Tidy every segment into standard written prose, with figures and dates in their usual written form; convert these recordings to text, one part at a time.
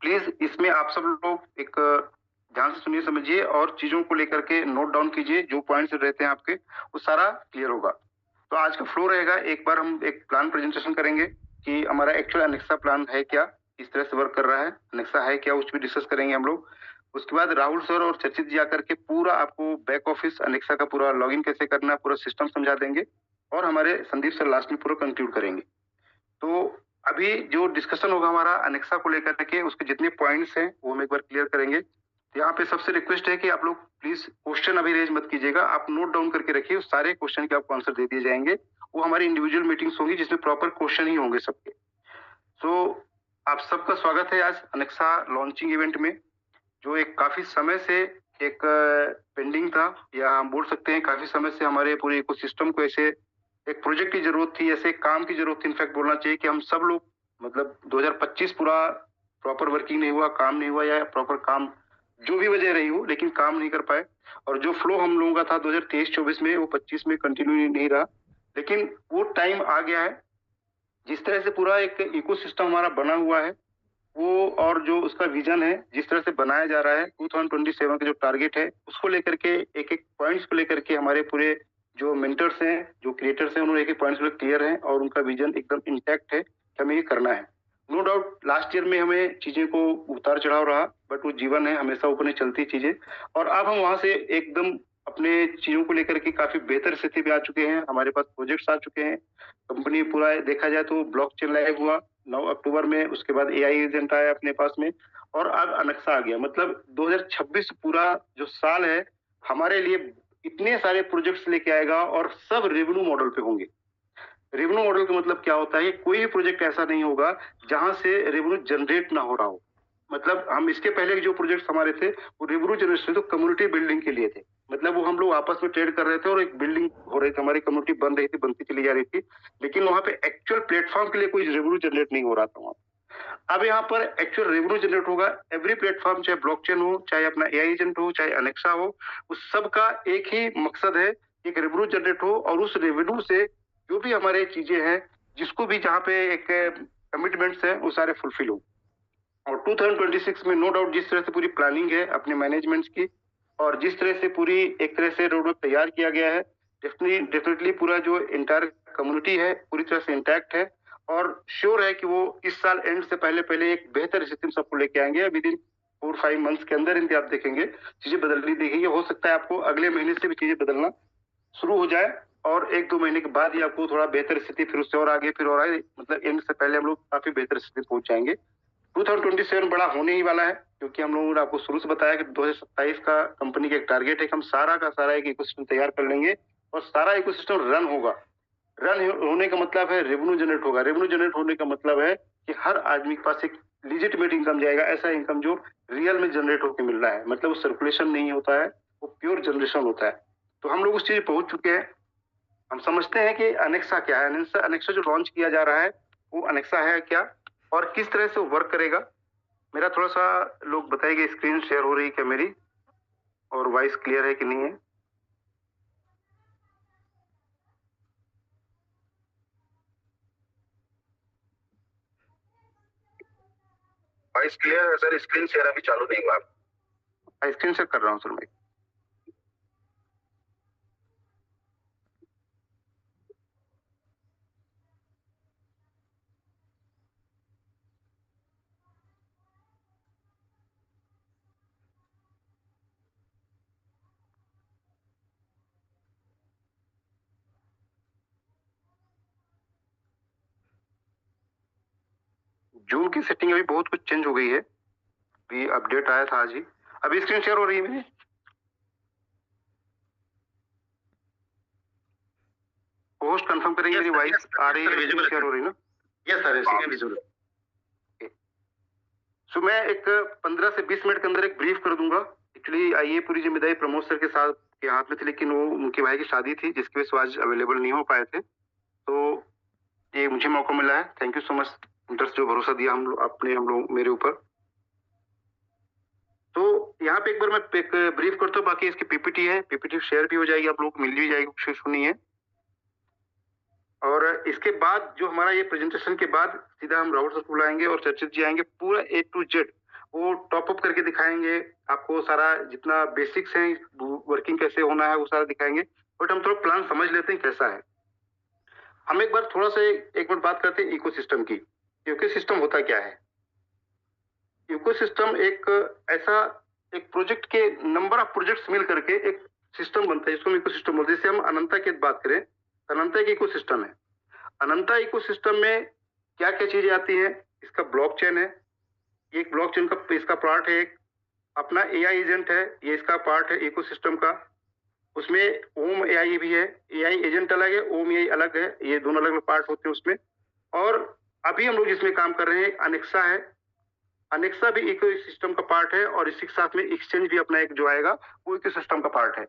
Please इसमें आप सब लोग एक ध्यान से सुनिए, समझिए और चीजों को लेकर के नोट डाउन कीजिए। जो पॉइंट्स रहते हैं आपके वो सारा क्लियर होगा। तो आज का फ्लो रहेगा, एक बार हम एक प्लान प्रेजेंटेशन करेंगे कि हमारा एक्चुअल अनेक्सा प्लान है क्या, किस तरह से वर्क कर रहा है, अनेक्सा है क्या, उस पर डिस्कस करेंगे हम लोग। उसके बाद राहुल सर और चर्चित जी आकर के पूरा आपको बैक ऑफिस अनेक्सा का पूरा लॉगिन कैसे करना है, पूरा सिस्टम समझा देंगे। और हमारे संदीप सर लास्ट में पूरा कंक्लूड करेंगे। तो अभी जो डिस्कशन होगा हमारा अनेक्सा को लेकर के, उसके जितने पॉइंट्स हैं वो हम एक बार क्लियर करेंगे। तो यहाँ पे सबसे रिक्वेस्ट है कि आप लोग प्लीज क्वेश्चन अभी रेज मत कीजिएगा, आप नोट डाउन करके रखिए। उस सारे क्वेश्चन के आपको आंसर दे दिए जाएंगे। वो हमारी इंडिविजुअल मीटिंग्स होंगी जिसमें प्रॉपर क्वेश्चन ही होंगे सबके। सो आप सबका स्वागत है आज अनेक्सा लॉन्चिंग इवेंट में, जो एक काफी समय से एक पेंडिंग था, या हम बोल सकते हैं काफी समय से हमारे पूरे इकोसिस्टम को ऐसे एक प्रोजेक्ट की जरूरत थी, ऐसे काम की जरूरत थी। इनफैक्ट बोलना चाहिए कि हम सब लोग मतलब 2025 पूरा प्रॉपर वर्किंग नहीं हुआ, काम नहीं हुआ, या प्रॉपर काम जो भी वजह रही हो, लेकिन काम नहीं कर पाए। और जो फ्लो हम लोगों का था 2023-24 में, वो 25 में कंटिन्यू नहीं रहा। लेकिन वो टाइम आ गया है। जिस तरह से पूरा एक इकोसिस्टम हमारा बना हुआ है वो, और जो उसका विजन है जिस तरह से बनाया जा रहा है 2027 का जो टारगेट है, उसको लेकर के एक एक पॉइंट्स को लेकर के हमारे पूरे जो मेंटर्स हैं, जो क्रिएटर्स हैं, उन्होंने एक एक पॉइंट्स क्लियर हैं और उनका विजन एकदम इंटैक्ट है कि हमें ये करना है। नो डाउट लास्ट ईयर में हमें चीजें को उतार चढ़ाव रहा, बट वो जीवन है, हमेशा ऊपर नहीं चलती चीजें। और अब हम वहां से एकदम अपने चीजों को लेकर के काफी बेहतर स्थिति पे आ चुके हैं। हमारे पास प्रोजेक्ट्स आ चुके हैं। कंपनी पूरा देखा जाए तो ब्लॉकचेन लाइव हुआ 9 अक्टूबर में, उसके बाद एआई एजेंट आया अपने पास में, और अब अनेक्सा आ गया। मतलब 2026 पूरा जो साल है हमारे लिए इतने सारे प्रोजेक्ट्स लेके आएगा, और सब रेवेन्यू मॉडल पे होंगे। रेवेन्यू मॉडल का मतलब क्या होता है? कोई भी प्रोजेक्ट ऐसा नहीं होगा जहां से रेवेन्यू जनरेट ना हो रहा हो। मतलब हम इसके पहले के जो प्रोजेक्ट्स हमारे थे वो रेवेन्यू जनरेशन तो कम्युनिटी बिल्डिंग के लिए थे। मतलब वो हम लोग आपस में ट्रेड कर रहे थे और एक बिल्डिंग हो रही थी, हमारी कम्युनिटी बन रही थी, बनती चली जा रही थी। लेकिन वहां पे एक्चुअल प्लेटफॉर्म के लिए कोई रेवेन्यू जनरेट नहीं हो रहा था वहां। अब यहाँ पर एक्चुअल रेवेन्यू जनरेट होगा। एवरी प्लेटफॉर्म, चाहे ब्लॉकचेन हो, चाहे अपना एआई एजेंट हो, चाहे अनेक्सा हो, उस सब का एक ही मकसद है, एक रेवेन्यू जनरेट हो, और उस रेवेन्यू से जो भी हमारे चीजें हैं, जिसको भी जहाँ पे एक कमिटमेंट्स है, वो सारे फुलफिल हो। और 2026 में नो डाउट जिस तरह से पूरी प्लानिंग है अपने मैनेजमेंट्स की, और जिस तरह से पूरी एक तरह से रोड मैप तैयार किया गया है, डेफिनेटली पूरा जो इंटायर कम्युनिटी है पूरी तरह से इंटैक्ट है। और श्योर है कि वो इस साल एंड से पहले पहले एक बेहतर स्थिति में सबको लेके आएंगे। विद इन 4-5 मंथ्स के अंदर इनके आप देखेंगे चीजें बदलनी देखेंगे। हो सकता है आपको अगले महीने से भी चीजें बदलना शुरू हो जाए, और 1-2 महीने के बाद ही आपको थोड़ा बेहतर स्थिति, फिर उससे और आगे, फिर और आगे, मतलब एंड से पहले हम लोग काफी बेहतर स्थिति पहुंच जाएंगे। 2027 बड़ा होने ही वाला है, क्योंकि हम लोगों ने आपको शुरू से बताया कि 2027 का कंपनी का एक टारगेट है कि हम सारा का सारा एक इकोसिस्टम तैयार कर लेंगे, और सारा इकोसिस्टम रन होगा। रन होने का मतलब है रेवेन्यू जनरेट होगा। रेवेन्यू जनरेट होने का मतलब है कि हर आदमी के पास एक लिजिटिमेट इनकम जाएगा, ऐसा इनकम जो रियल में जनरेट होकर मिल रहा है। मतलब वो सर्कुलेशन नहीं होता है, वो प्योर जनरेशन होता है। तो हम लोग उस चीज पहुंच चुके हैं। हम समझते हैं कि अनेक्सा क्या है। अनेक्सा अनेक्सा जो लॉन्च किया जा रहा है वो अनेक्सा है क्या, और किस तरह से वर्क करेगा। मेरा थोड़ा सा लोग बताइए, स्क्रीन शेयर हो रही है क्या मेरी, और वॉइस क्लियर है कि नहीं है? वॉइस क्लियर है सर, स्क्रीन शेयर अभी चालू नहीं हुआ। स्क्रीन शेयर कर रहा हूँ सर मैं। जूम की सेटिंग अभी बहुत कुछ चेंज हो गई है, अभी अपडेट आया था आज ही। अभी स्क्रीन शेयर हो रही है मेरी? होस्ट कंफर्म करेंगे मेरी वॉइस आ रही है, स्क्रीन शेयर हो रही है ना? Yes sir, visual. सो मैं एक 15 से 20 मिनट के अंदर एक ब्रीफ कर दूंगा। एक्चुअली ये पूरी जिम्मेदारी प्रमोद सर के साथ के हाथ में थी, लेकिन वो उनके भाई की शादी थी जिसकी वजह से आज अवेलेबल नहीं हो पाए थे। तो ये मुझे मौका मिला है। Thank you so much interest, जो भरोसा दिया हम लोग आपने, हम लोग मेरे ऊपर। तो यहाँ पे एक बार मैं एक ब्रीफ करता हूँ, बाकी इसकी पीपीटी है, पीपीटी शेयर भी हो जाएगी, आप लोग को मिल भी जाएगी, कुछ इशू नहीं है। और इसके बाद जो हमारा ये प्रेजेंटेशन के बाद सीधा हम राहुल सर को बुलाएंगे और चर्चित जी आएंगे, पूरा A to Z वो टॉप अप करके दिखाएंगे, आपको सारा जितना बेसिक्स है वर्किंग कैसे होना है वो सारा दिखाएंगे। बट हम थोड़ा प्लान समझ लेते हैं कैसा है। हम एक बार थोड़ा सा एक मिनट बात करते हैं इकोसिस्टम की। इकोसिस्टम होता क्या है? इकोसिस्टम एक ऐसा एक प्रोजेक्ट के नंबर ऑफ प्रोजेक्ट्स मिल करके एक सिस्टम बनता है जिसको हम इकोसिस्टम बोलते हैं। जैसे हम अनंता की बात करें, अनंता एक इकोसिस्टम है। अनंता इकोसिस्टम में क्या क्या चीजें आती हैं? इसका ब्लॉकचेन है, एक ब्लॉकचेन का इसका पार्ट है। एक अपना एआई एजेंट है, ये इसका पार्ट है इकोसिस्टम का। उसमें ओम एआई भी है, एआई एजेंट अलग है, ओम एआई अलग है, ये दोनों अलग अलग पार्ट होते हैं उसमें। और अभी हम लोग जिसमें काम कर रहे हैं अनेक्सा है। अनेक्सा भी इको सिस्टम का पार्ट है और इसी के साथ में एक्सचेंज भी अपना एक जो आएगा वो इको सिस्टम का पार्ट है।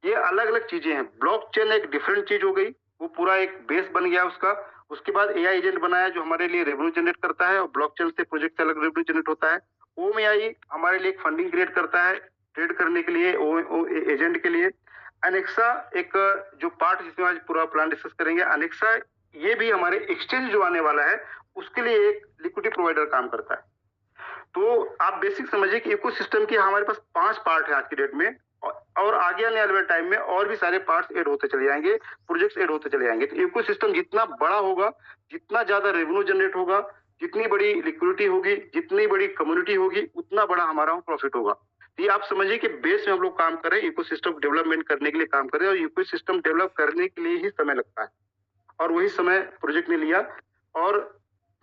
ये अलग अलग चीजें हैं। ब्लॉकचेन एक डिफरेंट चीज हो गई, वो पूरा एक बेस बन गया उसका। उसके बाद एआई एजेंट बनाया जो हमारे लिए रेवेन्यू जनरेट करता है, और ब्लॉकचेन से प्रोजेक्ट से अलग रेवेन्यू जनरेट होता है। ओम एआई हमारे लिए एक फंडिंग क्रिएट करता है ट्रेड करने के लिए, एजेंट के लिए। अनेक्सा एक जो पार्ट जिसमें आज पूरा प्लान डिस्कस करेंगे, अनेक्सा ये भी हमारे एक्सचेंज जो आने वाला है उसके लिए एक लिक्विडिटी प्रोवाइडर काम करता है। तो आप बेसिक समझिए कि इकोसिस्टम की हमारे पास 5 पार्ट है आज की डेट में, और आगे आने वाले टाइम में और भी सारे पार्ट्स ऐड होते चले जाएंगे, प्रोजेक्ट्स ऐड होते चले जाएंगे। तो इकोसिस्टम जितना बड़ा होगा, जितना ज्यादा रेवेन्यू जनरेट होगा, जितनी बड़ी लिक्विडिटी होगी, जितनी बड़ी कम्युनिटी होगी, उतना बड़ा हमारा प्रॉफिट होगा। ये आप समझिए कि बेस में हम लोग काम कर रहे हैं, इकोसिस्टम डेवलपमेंट करने के लिए काम कर रहे हैं, और इकोसिस्टम डेवलप करने के लिए ही समय लगता है। और वही समय प्रोजेक्ट ने लिया और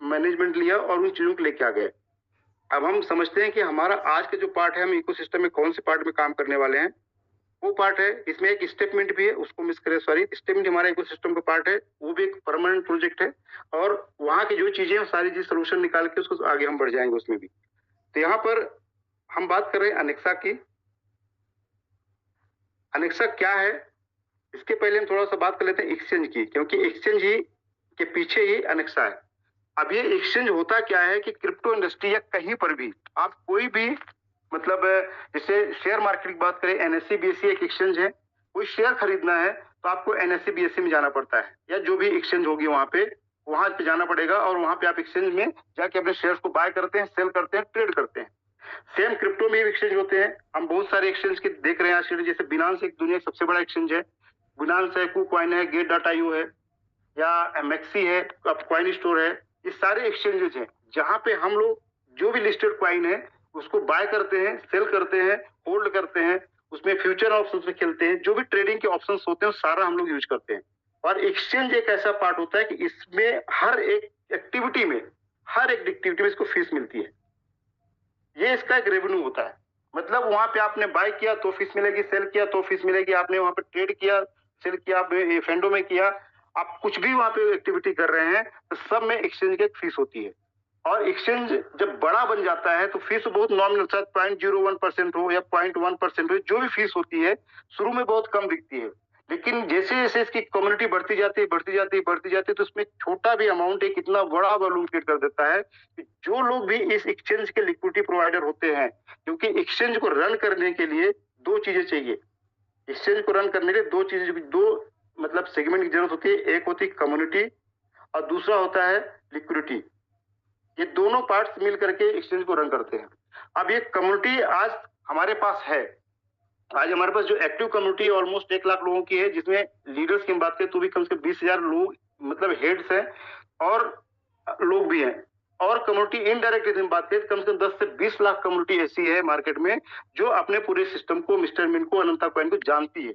मैनेजमेंट लिया और उन चीजों को लेके आ गए। अब हम समझते हैं कि हमारा आज का जो पार्ट है, हम इकोसिस्टम में कौन से पार्ट में काम करने वाले हैं। वो पार्ट है, इसमें एक स्टेटमेंट भी है, उसको मिस करें, सॉरी। स्टेटमेंट हमारा इकोसिस्टम का पार्ट है, वो भी एक परमानेंट प्रोजेक्ट है, और वहां की जो चीजें सारी चीज सोल्यूशन निकाल के उसको आगे हम बढ़ जाएंगे उसमें भी। तो यहाँ पर हम बात कर रहे हैं अनेक्सा की। अनेक्सा क्या है, इसके पहले हम थोड़ा सा बात कर लेते हैं एक्सचेंज की, क्योंकि एक्सचेंज ही के पीछे ही अनेक्सा है। अब ये एक्सचेंज होता क्या है कि क्रिप्टो इंडस्ट्री या कहीं पर भी आप कोई भी मतलब जैसे शेयर मार्केट की बात करें, एनएससी बीएससी एक एक्सचेंज है। कोई शेयर खरीदना है तो आपको एनएससी बीएससी में जाना पड़ता है, या जो भी एक्सचेंज होगी वहां पे जाना पड़ेगा, और वहां पे आप एक्सचेंज में जाके अपने शेयर्स को बाय करते हैं, सेल करते हैं, ट्रेड करते हैं। सेम क्रिप्टो में भी एक्सचेंज होते हैं। हम बहुत सारे एक्सचेंज के देख रहे हैं आज के, जैसे बिनांस एक दुनिया का सबसे बड़ा एक्सचेंज है। बिनांस है, कुकॉइन है, गेट.io है, या एमएक्सी है, कॉइन स्टोर है। ये सारे एक्सचेंजेस हैं जहां पे हम लोग जो भी लिस्टेड कॉइन है उसको बाय करते हैं, सेल करते हैं, होल्ड करते हैं, उसमें फ्यूचर ऑप्शंस में खेलते हैं। जो भी ट्रेडिंग के ऑप्शंस होते हैं सारा हम लोग यूज करते हैं। और एक्सचेंज एक ऐसा पार्ट होता है कि इसमें हर एक एक्टिविटी में इसको फीस मिलती है। ये इसका एक रेवेन्यू होता है। मतलब वहां पे आपने बाय किया तो फीस मिलेगी, सेल किया तो फीस मिलेगी, आपने वहां पे ट्रेड किया, सेल किया, आपने फेंडो में किया, आप कुछ भी वहां पे एक्टिविटी कर रहे हैं तो सब में एक्सचेंज की एक फीस होती है। और एक्सचेंज जब बड़ा बन जाता है तो फीस बहुत नॉमिनल, शायद 0.01% हो या 0.1% हो, जो भी फीस होती है शुरू में बहुत कम दिखती है। लेकिन जैसे जैसे इसकी कम्युनिटी बढ़ती जाती है तो उसमें छोटा भी अमाउंट एक इतना बड़ा वॉल्यूम क्रिएट कर देता है कि जो लोग भी इस एक्सचेंज के लिक्विडिटी प्रोवाइडर होते हैं, क्योंकि एक्सचेंज को रन करने के लिए 2 चीजें चाहिए। एक्सचेंज को रन करने के लिए 2 चीजें, 2 मतलब सेगमेंट की जरूरत होती है। एक होती है कम्युनिटी और दूसरा होता है लिक्विडिटी। ये दोनों पार्ट्स मिल करके एक्सचेंज को रन करते हैं। अब ये कम्युनिटी आज हमारे पास है। आज हमारे पास जो एक्टिव कम्युनिटी ऑलमोस्ट 1 लाख लोगों की है, जिसमें लीडर्स की बात करें तो भी कम से कम 20,000 लोग मतलब हेड्स हैं, और लोग भी हैं। और कम्युनिटी इनडायरेक्ट यदि हम बात करें तो कम से कम 10 से 20 लाख कम्युनिटी ऐसी है मार्केट में जो अपने पूरे सिस्टम को, मिस्टर मिंट को, अनंता कॉइन को जानती है।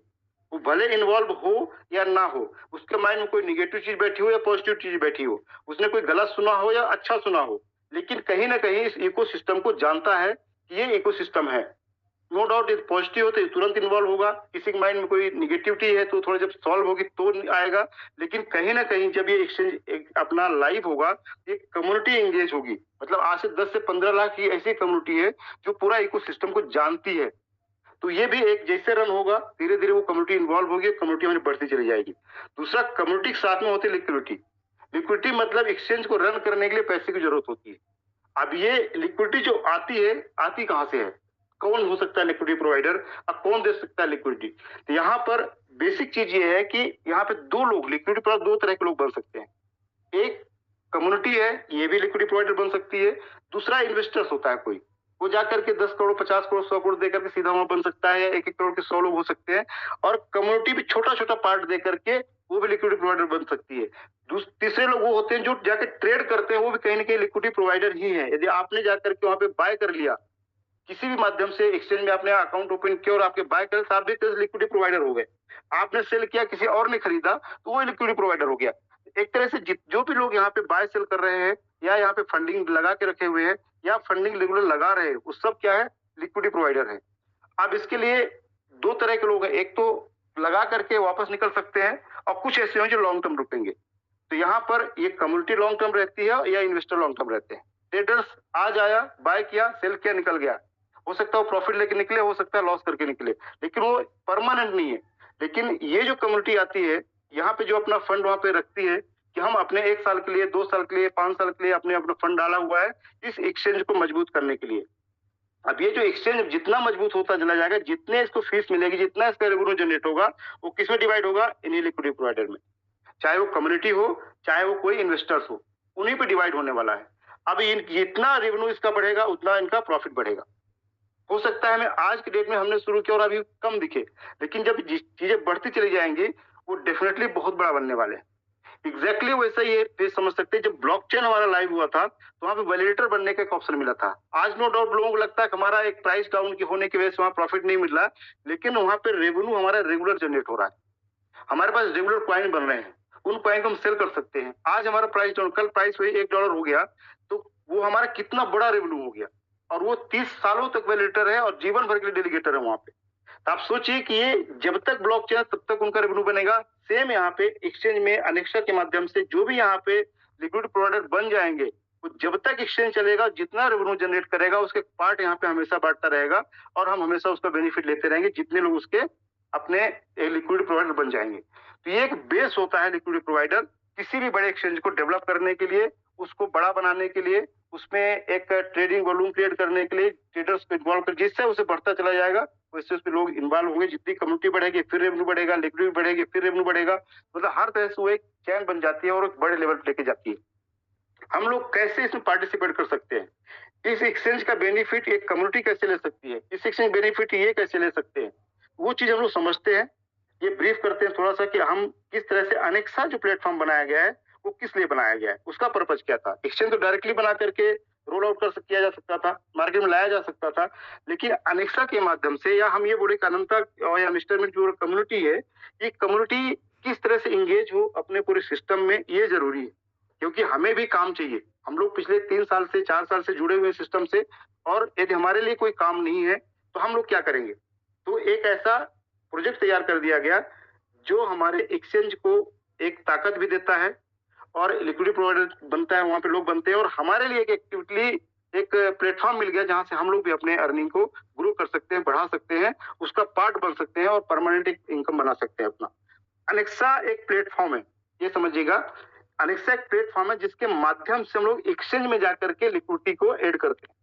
वो भले इन्वॉल्व हो या ना हो, उसके माइंड में कोई निगेटिव चीज बैठी हो या पॉजिटिव चीज बैठी हो, उसने कोई गलत सुना हो या अच्छा सुना हो, लेकिन कहीं ना कहीं इस इकोसिस्टम को जानता है कि ये इकोसिस्टम है। नो डाउट ये पॉजिटिव हो तो तुरंत इन्वॉल्व होगा, किसी के माइंड में कोई निगेटिविटी है तो थोड़ा जब सॉल्व होगी तो आएगा। लेकिन कहीं ना कहीं जब ये एक्सचेंज अपना लाइव होगा, ये कम्युनिटी एंगेज होगी। मतलब आज से 10 से 15 लाख की ऐसी कम्युनिटी है जो पूरा इकोसिस्टम को जानती है। तो ये भी एक जैसे रन होगा, धीरे धीरे वो कम्युनिटी इन्वॉल्व होगी, कम्युनिटी हमारी बढ़ती चली जाएगी। दूसरा, कम्युनिटी के साथ में होती है लिक्विडिटी। लिक्विडिटी मतलब एक्सचेंज को रन करने के लिए पैसे की जरूरत होती है। अब ये लिक्विडिटी जो आती है, आती कहां से है? कौन हो सकता है लिक्विडिटी प्रोवाइडर और कौन दे सकता है लिक्विडिटी? तो यहाँ पर बेसिक चीज ये है कि यहाँ पे 2 लोग लिक्विडिटी प्रोवाइडर, 2 तरह के लोग बन सकते हैं। एक कम्युनिटी है, ये भी लिक्विडिटी प्रोवाइडर बन सकती है। दूसरा इन्वेस्टर्स होता है, कोई वो जाकर के 10 करोड़ 50 करोड़ 100 करोड़ देकर के सीधा वहां बन सकता है, या 1-1 करोड़ के 100 लोग हो सकते हैं, और कम्युनिटी भी छोटा छोटा पार्ट देकर के वो भी लिक्विडिटी प्रोवाइडर बन सकती है। तीसरे लोग वो होते हैं जो जाके ट्रेड करते हैं, वो भी कहीं ना कहीं लिक्विडिटी प्रोवाइडर ही है। यदि आपने जाकर के वहां पे बाय कर लिया, किसी भी माध्यम से एक्सचेंज में आपने अकाउंट ओपन किया और आपके बाय कर, आप भी लिक्विडिटी प्रोवाइडर हो गए। आपने सेल किया, किसी और ने खरीदा, तो वो लिक्विडिटी प्रोवाइडर हो गया। एक तरह से जो भी लोग यहाँ पे बाय सेल कर रहे हैं, या यहाँ पे फंडिंग लगा के रखे हुए हैं, या फंडिंग रेगुलर लगा रहे हैं, वो सब क्या है, लिक्विडिटी प्रोवाइडर है। अब इसके लिए दो तरह के लोग हैं, एक तो लगा करके वापस निकल सकते हैं, और कुछ ऐसे हैं जो लॉन्ग टर्म रुकेंगे। तो यहाँ पर ये कम्युनिटी लॉन्ग टर्म रहती है या इन्वेस्टर लॉन्ग टर्म रहते हैं। ट्रेडर्स आज आया, बाय किया, सेल किया, निकल गया, हो सकता है वो प्रॉफिट लेके निकले, हो सकता है लॉस करके निकले, लेकिन वो परमानेंट नहीं है। लेकिन ये जो कम्युनिटी आती है, यहाँ पे जो अपना फंड वहां पे रखती है कि हम अपने 1 साल के लिए, 2 साल के लिए, 5 साल के लिए अपने अपना फंड डाला हुआ है इस एक्सचेंज को मजबूत करने के लिए। अब ये जो एक्सचेंज जितना मजबूत होता चला जाएगा, जितने इसको फीस मिलेगी, जितना इसका रेवेन्यू जनरेट होगा, वो किसमें डिवाइड होगा, इन्हीं लिक्विडिटी प्रोवाइडर में। चाहे वो कम्युनिटी हो, चाहे वो कोई इन्वेस्टर्स हो, उन्हीं पे डिवाइड होने वाला है। अब जितना रेवेन्यू इसका बढ़ेगा, उतना इनका प्रॉफिट बढ़ेगा। हो सकता है हमें आज के डेट में हमने शुरू किया और अभी कम दिखे, लेकिन जब चीजें बढ़ती चली जाएंगी, वो डेफिनेटली बहुत बड़ा बनने वाले हैं। एग्जैक्टली वैसा ही समझ सकते हैं, जब ब्लॉकचेन हमारा लाइव हुआ था, तो वहां पे वैलिडेटर बनने का एक ऑप्शन मिला था। आज नो डाउट लोगों को लगता है कि हमारा एक प्राइस डाउन की होने की वजह से वहां प्रॉफिट नहीं मिल रहा, लेकिन वहां पे रेवेन्यू हमारा रेगुलर जनरेट हो रहा है। हमारे पास रेगुलर कॉइन बन रहे हैं, उन कॉइन को हम सेल कर सकते हैं। आज हमारा प्राइस डाउन, कल प्राइस वही $1 हो गया, तो वो हमारा कितना बड़ा रेवेन्यू हो गया, और वो 30 सालों तक वैलिडेटर है और जीवन भर के लिए डेलीगेटर है वहां पे। तो आप सोचिए कि ये जब तक ब्लॉकचेन है, तब तक उनका रेवेन्यू बनेगा। सेम यहाँ पे एक्सचेंज में अनेक्सा के माध्यम से जो भी यहाँ पे लिक्विड प्रोवाइडर बन जाएंगे, वो जब तक एक्सचेंज चलेगा, जितना रेवेन्यू जनरेट करेगा, उसके पार्ट यहाँ पे हमेशा बांटता रहेगा, और हम हमेशा उसका बेनिफिट लेते रहेंगे, जितने लोग उसके अपने लिक्विड प्रोवाइडर बन जाएंगे। तो ये एक बेस होता है लिक्विड प्रोवाइडर किसी भी बड़े एक्सचेंज को डेवलप करने के लिए, उसको बड़ा बनाने के लिए, उसमें एक ट्रेडिंग वॉल्यूम क्रिएट करने के लिए, ट्रेडर्स को इन्वॉल्व कर, जिससे उसे बढ़ता चला जाएगा, वैसे उसमें लोग इन्वॉल्व होंगे। जितनी कम्युनिटी बढ़ेगी, फिर रेवेन्यू बढ़ेगा, लिक्विडिटी बढ़ेगी, फिर रेवेन्यू बढ़ेगा। मतलब हर तरह से वो एक चैन बन जाती है और एक बड़े लेवल पर लेके जाती है। हम लोग कैसे इसमें पार्टिसिपेट कर सकते हैं, इस एक्सचेंज का बेनिफिट एक कम्युनिटी कैसे ले सकती है, इस एक्सचेंज बेनिफिट ये कैसे ले सकते हैं, वो चीज हम लोग समझते हैं। ये ब्रीफ करते हैं थोड़ा सा कि हम किस तरह से अनेक्सा जो प्लेटफॉर्म बनाया गया है, वो किस लिए बनाया गया है, उसका पर्पज क्या था। एक्सचेंज तो डायरेक्टली बना करके रोल आउट किया जा सकता था, मार्केट में लाया जा सकता था, लेकिन अनेक्सा के माध्यम से, या हम ये बोले अनंता या मिस्टर मिंट जो कम्युनिटी है, ये कम्युनिटी किस तरह से इंगेज हो अपने पूरे सिस्टम में, ये जरूरी है। क्योंकि हमें भी काम चाहिए, हम लोग पिछले 3 साल से 4 साल से जुड़े हुए सिस्टम से, और यदि हमारे लिए कोई काम नहीं है तो हम लोग क्या करेंगे। तो एक ऐसा प्रोजेक्ट तैयार कर दिया गया जो हमारे एक्सचेंज को एक ताकत भी देता है, और लिक्विडिटी प्रोवाइडर बनता है, वहां पे लोग बनते हैं, और हमारे लिए एक एक्टिविटी, एक प्लेटफॉर्म मिल गया जहां से हम लोग भी अपने अर्निंग को ग्रो कर सकते हैं, बढ़ा सकते हैं, उसका पार्ट बन सकते हैं, और परमानेंट एक इनकम बना सकते हैं अपना। अनेक्सा एक प्लेटफॉर्म है, ये समझिएगा। अनेक्सा एक प्लेटफॉर्म है जिसके माध्यम से हम लोग एक्सचेंज में जाकर के लिक्विडिटी को ऐड करते हैं,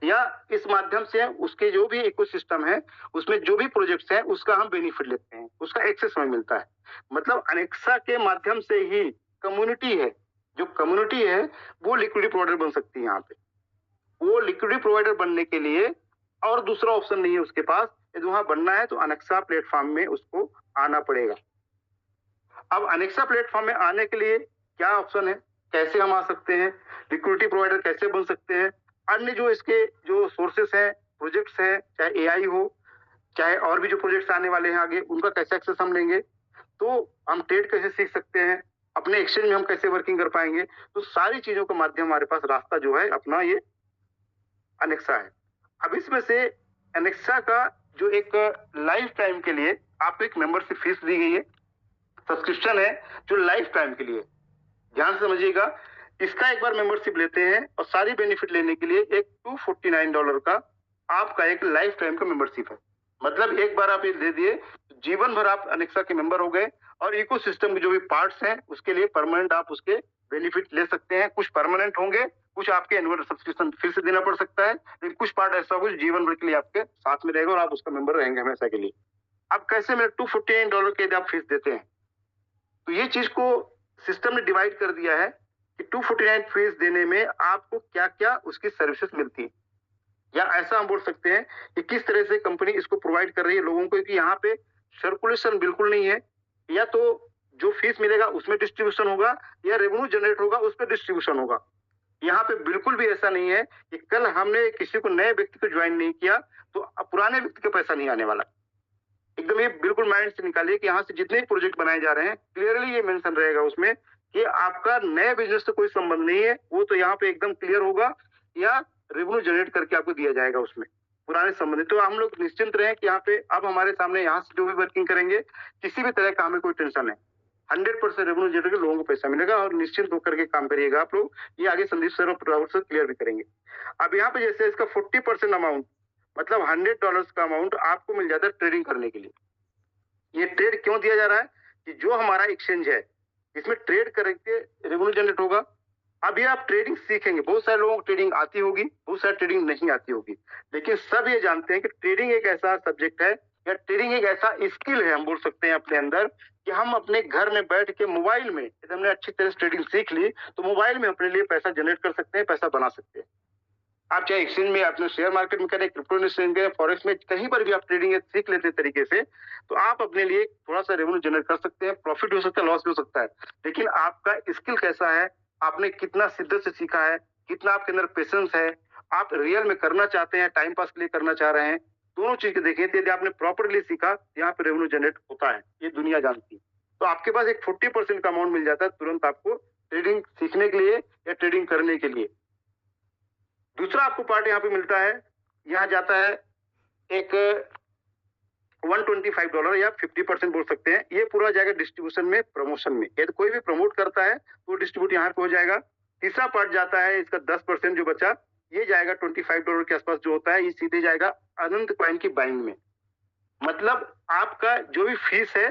या इस माध्यम से उसके जो भी इकोसिस्टम है, उसमें जो भी प्रोजेक्ट्स हैं, उसका हम बेनिफिट लेते हैं, उसका एक्सेस हमें मिलता है। मतलब अनेक्सा के माध्यम से ही कम्युनिटी है, जो कम्युनिटी है वो लिक्विडिटी प्रोवाइडर बन सकती है। यहाँ पे वो लिक्विडिटी प्रोवाइडर बनने के लिए और दूसरा ऑप्शन नहीं है उसके पास। यदि वहां बनना है तो अनेक्सा प्लेटफॉर्म में उसको आना पड़ेगा। अब अनेक्सा प्लेटफॉर्म में आने के लिए क्या ऑप्शन है, कैसे हम आ सकते हैं, लिक्विडिटी प्रोवाइडर कैसे बन सकते हैं, अन्य जो इसके जो सोर्सेस हैं, प्रोजेक्ट्स हैं, चाहे एआई हो, चाहे और भी जो प्रोजेक्ट्स आने वाले हैं आगे, उनका कैसे एक्सेस हम लेंगे, तो हम ट्रेड कैसे सीख सकते हैं, अपने एक्सचेंज में हम कैसे वर्किंग कर पाएंगे, तो सारी चीजों का माध्यम हमारे पास रास्ता जो है अपना ये अनेक्सा है। अब इसमें से अनेक्सा का जो एक लाइफ टाइम के लिए आपको एक मेंबरशिप फीस दी गई है, सब्सक्रिप्शन है जो लाइफ टाइम के लिए, ध्यान से समझिएगा। इसका एक बार मेंबरशिप लेते हैं और सारी बेनिफिट लेने के लिए एक $249 का आपका एक लाइफ टाइम का मेंबरशिप है। मतलब एक बार आप ये दे दिए, जीवन भर आप अनेक्सा के मेंबर हो गए, और इकोसिस्टम के जो भी पार्ट्स हैं उसके लिए परमानेंट आप उसके बेनिफिट ले सकते हैं। कुछ परमानेंट होंगे, कुछ आपके एनुअल सब्सक्रिप्शन फिर से देना पड़ सकता है, लेकिन कुछ पार्ट ऐसा होगा जो जीवन भर के लिए आपके साथ में रहेगा और आप उसका मेंबर रहेंगे हमेशा के लिए। अब कैसे मेरे $249 के आप फीस देते हैं, तो ये चीज को सिस्टम ने डिवाइड कर दिया है कि 249 फीस देने में आपको क्या क्या उसकी सर्विसेज मिलती है। या ऐसा हम बोल सकते हैं कि किस तरह से कंपनी इसको प्रोवाइड कर रही है लोगों को, कि यहाँ पे सर्कुलेशन बिल्कुल नहीं है। या तो जो फीस मिलेगा उसमें डिस्ट्रीब्यूशन होगा, या रेवेन्यू जनरेट होगा उस पर डिस्ट्रीब्यूशन होगा। यहाँ पे बिल्कुल भी ऐसा नहीं है कि कल हमने किसी को, नए व्यक्ति को ज्वाइन नहीं किया तो पुराने व्यक्ति का पैसा नहीं आने वाला। एकदम ये बिल्कुल माइंड से निकालिए कि यहाँ से जितने प्रोजेक्ट बनाए जा रहे हैं क्लियरली ये मेंशन रहेगा उसमें कि आपका नए बिजनेस से कोई संबंध नहीं है, वो तो यहाँ पे एकदम क्लियर होगा, या रेवेन्यू जनरेट करके आपको दिया जाएगा उसमें पुराने संबंधित। तो हम लोग निश्चिंत रहे कि यहाँ पे अब हमारे सामने यहाँ से जो भी वर्किंग करेंगे किसी भी तरह का हमें कोई टेंशन है, 100% रेवेन्यू जनरेट करके लोगों को पैसा मिलेगा, और निश्चिंत होकर के काम करिएगा आप लोग। ये आगे संदीप सर और राहुल सर क्लियर भी करेंगे। अब यहाँ पे जैसे इसका 40% अमाउंट, मतलब $100 का अमाउंट आपको मिल जाता है ट्रेडिंग करने के लिए। ये ट्रेड क्यों दिया जा रहा है कि जो हमारा एक्सचेंज है इसमें ट्रेड करके रेवेन्यू जनरेट होगा। अभी आप ट्रेडिंग सीखेंगे, बहुत सारे लोगों को ट्रेडिंग आती होगी, बहुत सारे ट्रेडिंग नहीं आती होगी, लेकिन सब ये जानते हैं कि ट्रेडिंग एक ऐसा सब्जेक्ट है, या ट्रेडिंग एक ऐसा स्किल है हम बोल सकते हैं अपने अंदर, कि हम अपने घर में बैठ के मोबाइल में, यदि हमने अच्छी तरह से ट्रेडिंग सीख ली तो मोबाइल में अपने लिए पैसा जनरेट कर सकते हैं, पैसा बना सकते हैं। आप चाहे एक्सचेंज में, अपने शेयर मार्केट में करें, क्रिप्टो में करें, फॉरेक्स में, कहीं पर भी आप ट्रेडिंग सीख लेते हैं तरीके से, तो आप अपने लिए थोड़ा सा रेवेन्यू जनरेट कर सकते हैं। प्रॉफिट हो सकता है, लॉस भी हो सकता है, लेकिन आपका स्किल कैसा है, आपने कितना शिद्दत से सीखा है, कितना आपके अंदर पेशेंस है, आप रियल में करना चाहते हैं, टाइम पास के लिए करना चाह रहे हैं, दोनों चीज के देखें तो यदि आपने प्रॉपरली सीखा, यहाँ पे रेवेन्यू जनरेट होता है, ये दुनिया जानती है। तो आपके पास एक 40% का अमाउंट मिल जाता है तुरंत आपको ट्रेडिंग सीखने के लिए या ट्रेडिंग करने के लिए। दूसरा आपको पार्ट यहाँ पे मिलता है, यहाँ जाता है एक $125 या 50% बोल सकते हैं, ये पूरा जाएगा डिस्ट्रीब्यूशन में, प्रमोशन में। यदि कोई भी प्रमोट करता है तो डिस्ट्रीब्यूट यहाँ पे हो जाएगा। तीसरा पार्ट जाता है इसका 10% जो बचा, ये जाएगा $25 के आसपास जो होता है, ये सीधे जाएगा अनंत कॉइन की बाइंग में। मतलब आपका जो भी फीस है,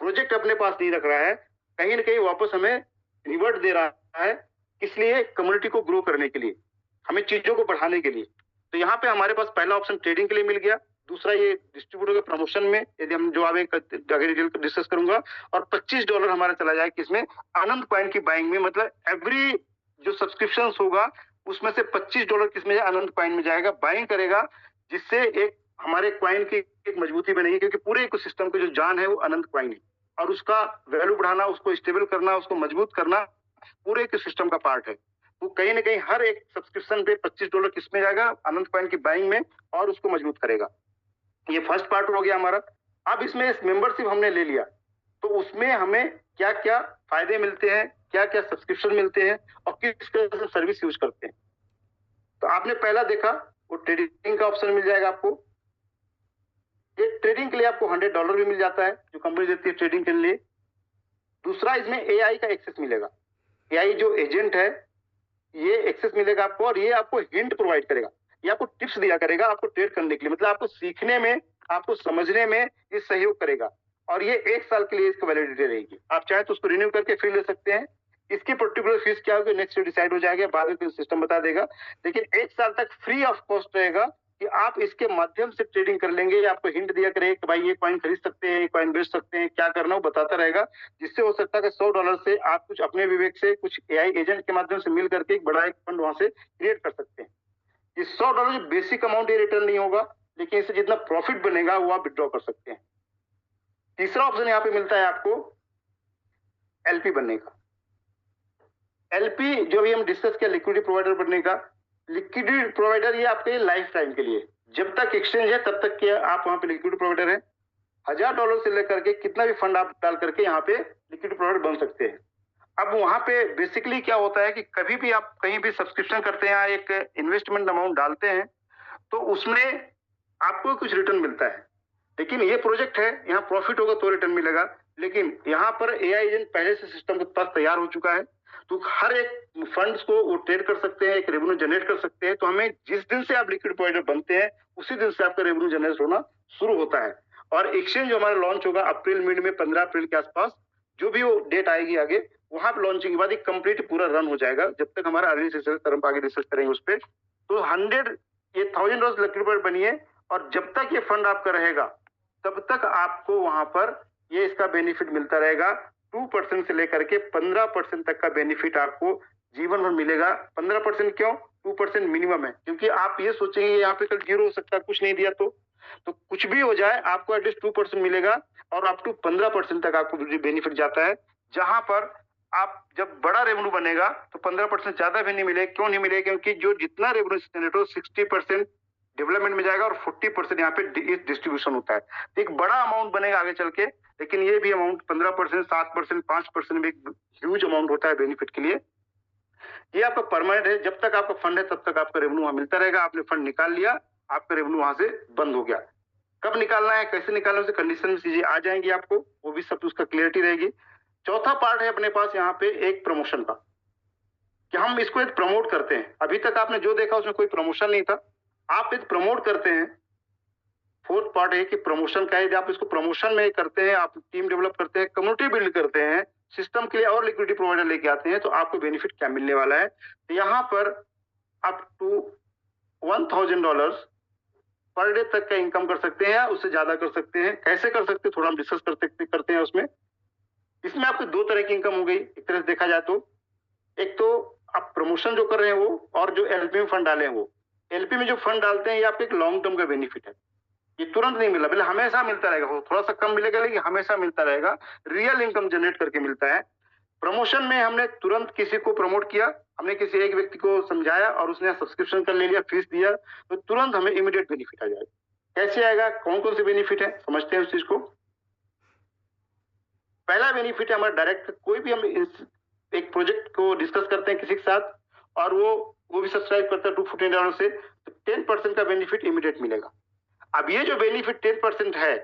प्रोजेक्ट अपने पास नहीं रख रहा है, कहीं ना कहीं वापस हमें रिवर्ट दे रहा है, इसलिए कम्युनिटी को ग्रो करने के लिए, हमें चीजों को बढ़ाने के लिए। तो यहाँ पे हमारे पास पहला ऑप्शन ट्रेडिंग के लिए मिल गया, दूसरा ये डिस्ट्रीब्यूटर के प्रमोशन में, यदि हम जो आगे डिटेल डिस्कस करूंगा, और $25 हमारा चला जाएगा किसमें, अनंत कॉइन की बाइंग में। मतलब एवरी जो सब्सक्रिप्शन होगा उसमें से $25 किसमें, अनंत कॉइन में जाएगा, बाइंग करेगा, जिससे एक हमारे कॉइन की एक मजबूती बनेगी, क्योंकि पूरे इकोसिस्टम की जो जान है वो अनंत कॉइन है, और उसका वैल्यू बढ़ाना, उसको स्टेबल करना, उसको मजबूत करना पूरे इकोसिस्टम का पार्ट है। वो कहीं ना कहीं हर एक सब्सक्रिप्शन पे $25 किसमें जाएगा, अनंत कॉइन की बाइंग में, और उसको मजबूत करेगा। ये फर्स्ट पार्ट हो गया हमारा। अब इसमें इस मेंबरशिप हमने ले लिया, तो उसमें हमें क्या क्या फायदे मिलते हैं, क्या क्या सब्सक्रिप्शन मिलते हैं, और किस तरह से सर्विस यूज करते हैं। तो आपने पहला देखा वो ट्रेडिंग का ऑप्शन मिल जाएगा आपको। ये ट्रेडिंग के लिए आपको $100 भी मिल जाता है जो कंपनी देती है ट्रेडिंग के लिए। दूसरा, इसमें एआई का एक्सेस मिलेगा। एआई जो एजेंट है, ये एक्सेस मिलेगा आपको, और ये आपको हिंट प्रोवाइड करेगा, ये आपको टिप्स दिया करेगा आपको ट्रेड करने के लिए, मतलब आपको सीखने में, आपको समझने में ये सहयोग करेगा। और ये 1 साल के लिए इसकी वैलिडिटी रहेगी, आप चाहे तो उसको रिन्यू करके फिर ले सकते हैं। इसकी पर्टिकुलर फीस क्या होगी नेक्स्ट डिसाइड हो जाएगा, बाद में सिस्टम बता देगा, लेकिन 1 साल तक फ्री ऑफ कॉस्ट रहेगा कि आप इसके माध्यम से ट्रेडिंग कर लेंगे। आपको हिंट दिया करेगा कि भाई ये कॉइन खरीद सकते हैं, ये कॉइन बेच सकते हैं, क्या करना वो बताता रहेगा, जिससे हो सकता है कि $100 से आप कुछ अपने विवेक से, कुछ एआई एजेंट के माध्यम से मिल करके एक बड़ा एक फंड वहां से क्रिएट कर सकते हैं। इस $100 बेसिक अमाउंट ये रिटर्न नहीं होगा, लेकिन इससे जितना प्रॉफिट बनेगा वो आप विड्रॉ कर सकते हैं। तीसरा ऑप्शन यहाँ पे मिलता है आपको एलपी बनने का। एलपी जो भी हम डिस्कस किया, लिक्विडिटी प्रोवाइडर बनने का। लिक्विडिटी प्रोवाइडर ये आपके लाइफ टाइम के लिए, जब तक एक्सचेंज है तब तक के आप वहां पे लिक्विडिटी प्रोवाइडर है। $1000 से लेकर के कितना भी फंड आप डाल करके यहाँ पे लिक्विडिटी प्रोवाइडर बन सकते हैं। अब वहां पे बेसिकली क्या होता है कि कभी भी आप कहीं भी सब्सक्रिप्शन करते हैं, एक इन्वेस्टमेंट अमाउंट डालते हैं, तो उसमें आपको कुछ रिटर्न मिलता है। लेकिन ये प्रोजेक्ट है, यहाँ प्रॉफिट होगा तो रिटर्न मिलेगा, लेकिन यहाँ पर एआई एजेंट पहले से सिस्टम के पास तैयार हो चुका है, तो हर एक फंड्स को वो ट्रेड कर सकते हैं, एक रेवेन्यू जनरेट कर सकते हैं। तो हमें जिस दिन से आप लिक्विड प्रोवाइडर बनते हैं उसी दिन से आपका रेवेन्यू जनरेट होना शुरू होता है। और एक्सचेंज जो हमारा लॉन्च होगा अप्रैल मिड में, 15 अप्रैल के आसपास, जो भी वो डेट आएगी आगे, वहां पर लॉन्चिंग के बाद एक कंप्लीट पूरा रन हो जाएगा, जब तक हमारा अर्ली सेशन आगे रिसर्च करेंगे उस पर। तो 1,000 लिक्विड प्रोवाइडर बनिए, और जब तक ये फंड आपका रहेगा तब तक आपको वहां पर ये इसका बेनिफिट मिलता रहेगा। 2% से लेकर के 15% तक का बेनिफिट आपको जीवन भर मिलेगा। 15% क्यों? 2% मिनिमम है, क्योंकि आप ये सोचेंगे यहाँ पे कल जीरो हो सकता है, कुछ नहीं दिया तो कुछ भी हो जाए आपको एटलीस्ट 2% मिलेगा और अप टू 15% तक आपको बेनिफिट जाता है। जहां पर आप जब बड़ा रेवेन्यू बनेगा तो 15% ज्यादा भी नहीं मिलेगा। क्यों नहीं मिलेगा? क्योंकि जो जितना रेवेन्यू जनरेट हो 60% डेवलपमेंट में जाएगा और 40% यहाँ पे डिस्ट्रीब्यूशन होता है। तो एक बड़ा अमाउंट बनेगा आगे चल के, लेकिन ये भी अमाउंट 15%, 7%, 5% में एक ह्यूज अमाउंट होता है बेनिफिट के लिए। ये आपका परमानेंट है, जब तक आपका फंड है तब तक आपका रेवेन्यू वहां मिलता रहेगा। आपने फंड निकाल लिया, आपका रेवेन्यू वहां से बंद हो गया। कब निकालना है, कैसे निकालना है, कंडीशन में चीजें आ जाएंगी आपको, वो भी सब उसका क्लियरिटी रहेगी। चौथा पार्ट है अपने पास यहाँ पे एक प्रमोशन का, कि हम इसको एक प्रमोट करते हैं। अभी तक आपने जो देखा उसमें कोई प्रमोशन नहीं था, आप एक प्रमोट करते हैं। फोर्थ पार्ट है कि प्रमोशन का है, आप इसको प्रमोशन में करते हैं, आप टीम डेवलप करते हैं, कम्युनिटी बिल्ड करते हैं, सिस्टम के लिए और लिक्विडिटी प्रोवाइडर लेके आते हैं, तो आपको बेनिफिट क्या मिलने वाला है। तो यहाँ पर अप टू $1000 पर डे तक का इनकम कर सकते हैं, या उससे ज्यादा कर सकते हैं। कैसे कर सकते हैं थोड़ा हम डिस्कस करते हैं उसमें। इसमें आपको दो तरह की इनकम हो गई, एक तरह से देखा जाए तो। एक तो आप प्रमोशन जो कर रहे हैं वो, और जो एलपी में फंड डाले हैं वो। एलपी में जो फंड डालते हैं ये आपको एक लॉन्ग टर्म का बेनिफिट है, ये तुरंत नहीं मिला, पहले हमेशा मिलता रहेगा, वो थोड़ा सा कम मिलेगा लेकिन हमेशा मिलता रहेगा, रियल इनकम जनरेट करके मिलता है। प्रमोशन में हमने तुरंत किसी को प्रमोट किया, हमने किसी एक व्यक्ति को समझाया और उसने सब्सक्रिप्शन कर ले लिया, फीस दिया, तो तुरंत हमें इमीडिएट बेनिफिट आ जाएगा। कैसे आएगा, कौन कौन से बेनिफिट है, समझते हैं उस चीज को। पहला बेनिफिट है हमारा डायरेक्ट, कोई भी हम एक प्रोजेक्ट को डिस्कस करते हैं किसी के साथ और वो भी सब्सक्राइब करता है $214 से, तो 10% का बेनिफिट इमीडिएट मिलेगा। अब ये जो बेनिफिट 10% है,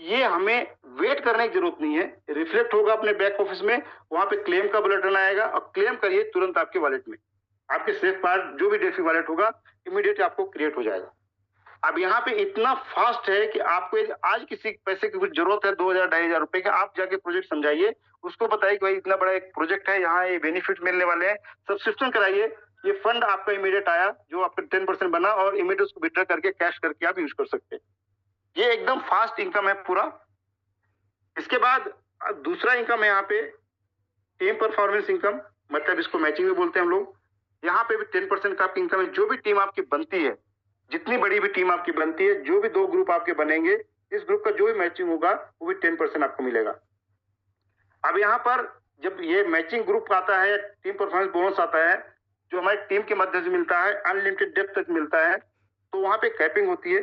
ये हमें वेट करने की जरूरत नहीं है, रिफ्लेक्ट होगा अपने बैक ऑफिस में, वहां पे क्लेम का बुलेटिन आएगा और क्लेम करिए तुरंत आपके वॉलेट में, आपके सेफ पार्ट जो भी डेफी वॉलेट होगा इमीडिएट आपको क्रिएट हो जाएगा। अब यहाँ पे इतना फास्ट है कि आपको आज किसी पैसे की कुछ जरूरत है 2000-2500 रुपए की, आप जाके प्रोजेक्ट समझाइए, उसको बताइए कि भाई इतना बड़ा एक प्रोजेक्ट है, यहाँ ये बेनिफिट मिलने वाले हैं, सब्सक्रिप्शन कराइए, ये फंड आपका इमीडिएट आया जो आपका 10% बना और इमीडिएट उसको विड्रॉ करके कैश करके आप यूज कर सकते हैं। ये एकदम फास्ट इनकम है पूरा। इसके बाद दूसरा इनकम है यहाँ पे टीम परफॉर्मेंस इनकम, मतलब इसको मैचिंग में बोलते हैं हम लोग। यहाँ पे भी 10% का आपकी इनकम है। जो भी टीम आपकी बनती है, जितनी बड़ी भी टीम आपकी बनती है, जो भी 2 ग्रुप आपके बनेंगे, इस ग्रुप का जो भी मैचिंग होगा वो भी 10% आपको मिलेगा। अब यहाँ पर जब ये मैचिंग ग्रुप आता है, टीम परफॉर्मेंस बोनस आता है, जो हमारी टीम के मध्य से मिलता है, अनलिमिटेड डेप्थ तक मिलता है, तो वहां पे कैपिंग होती है।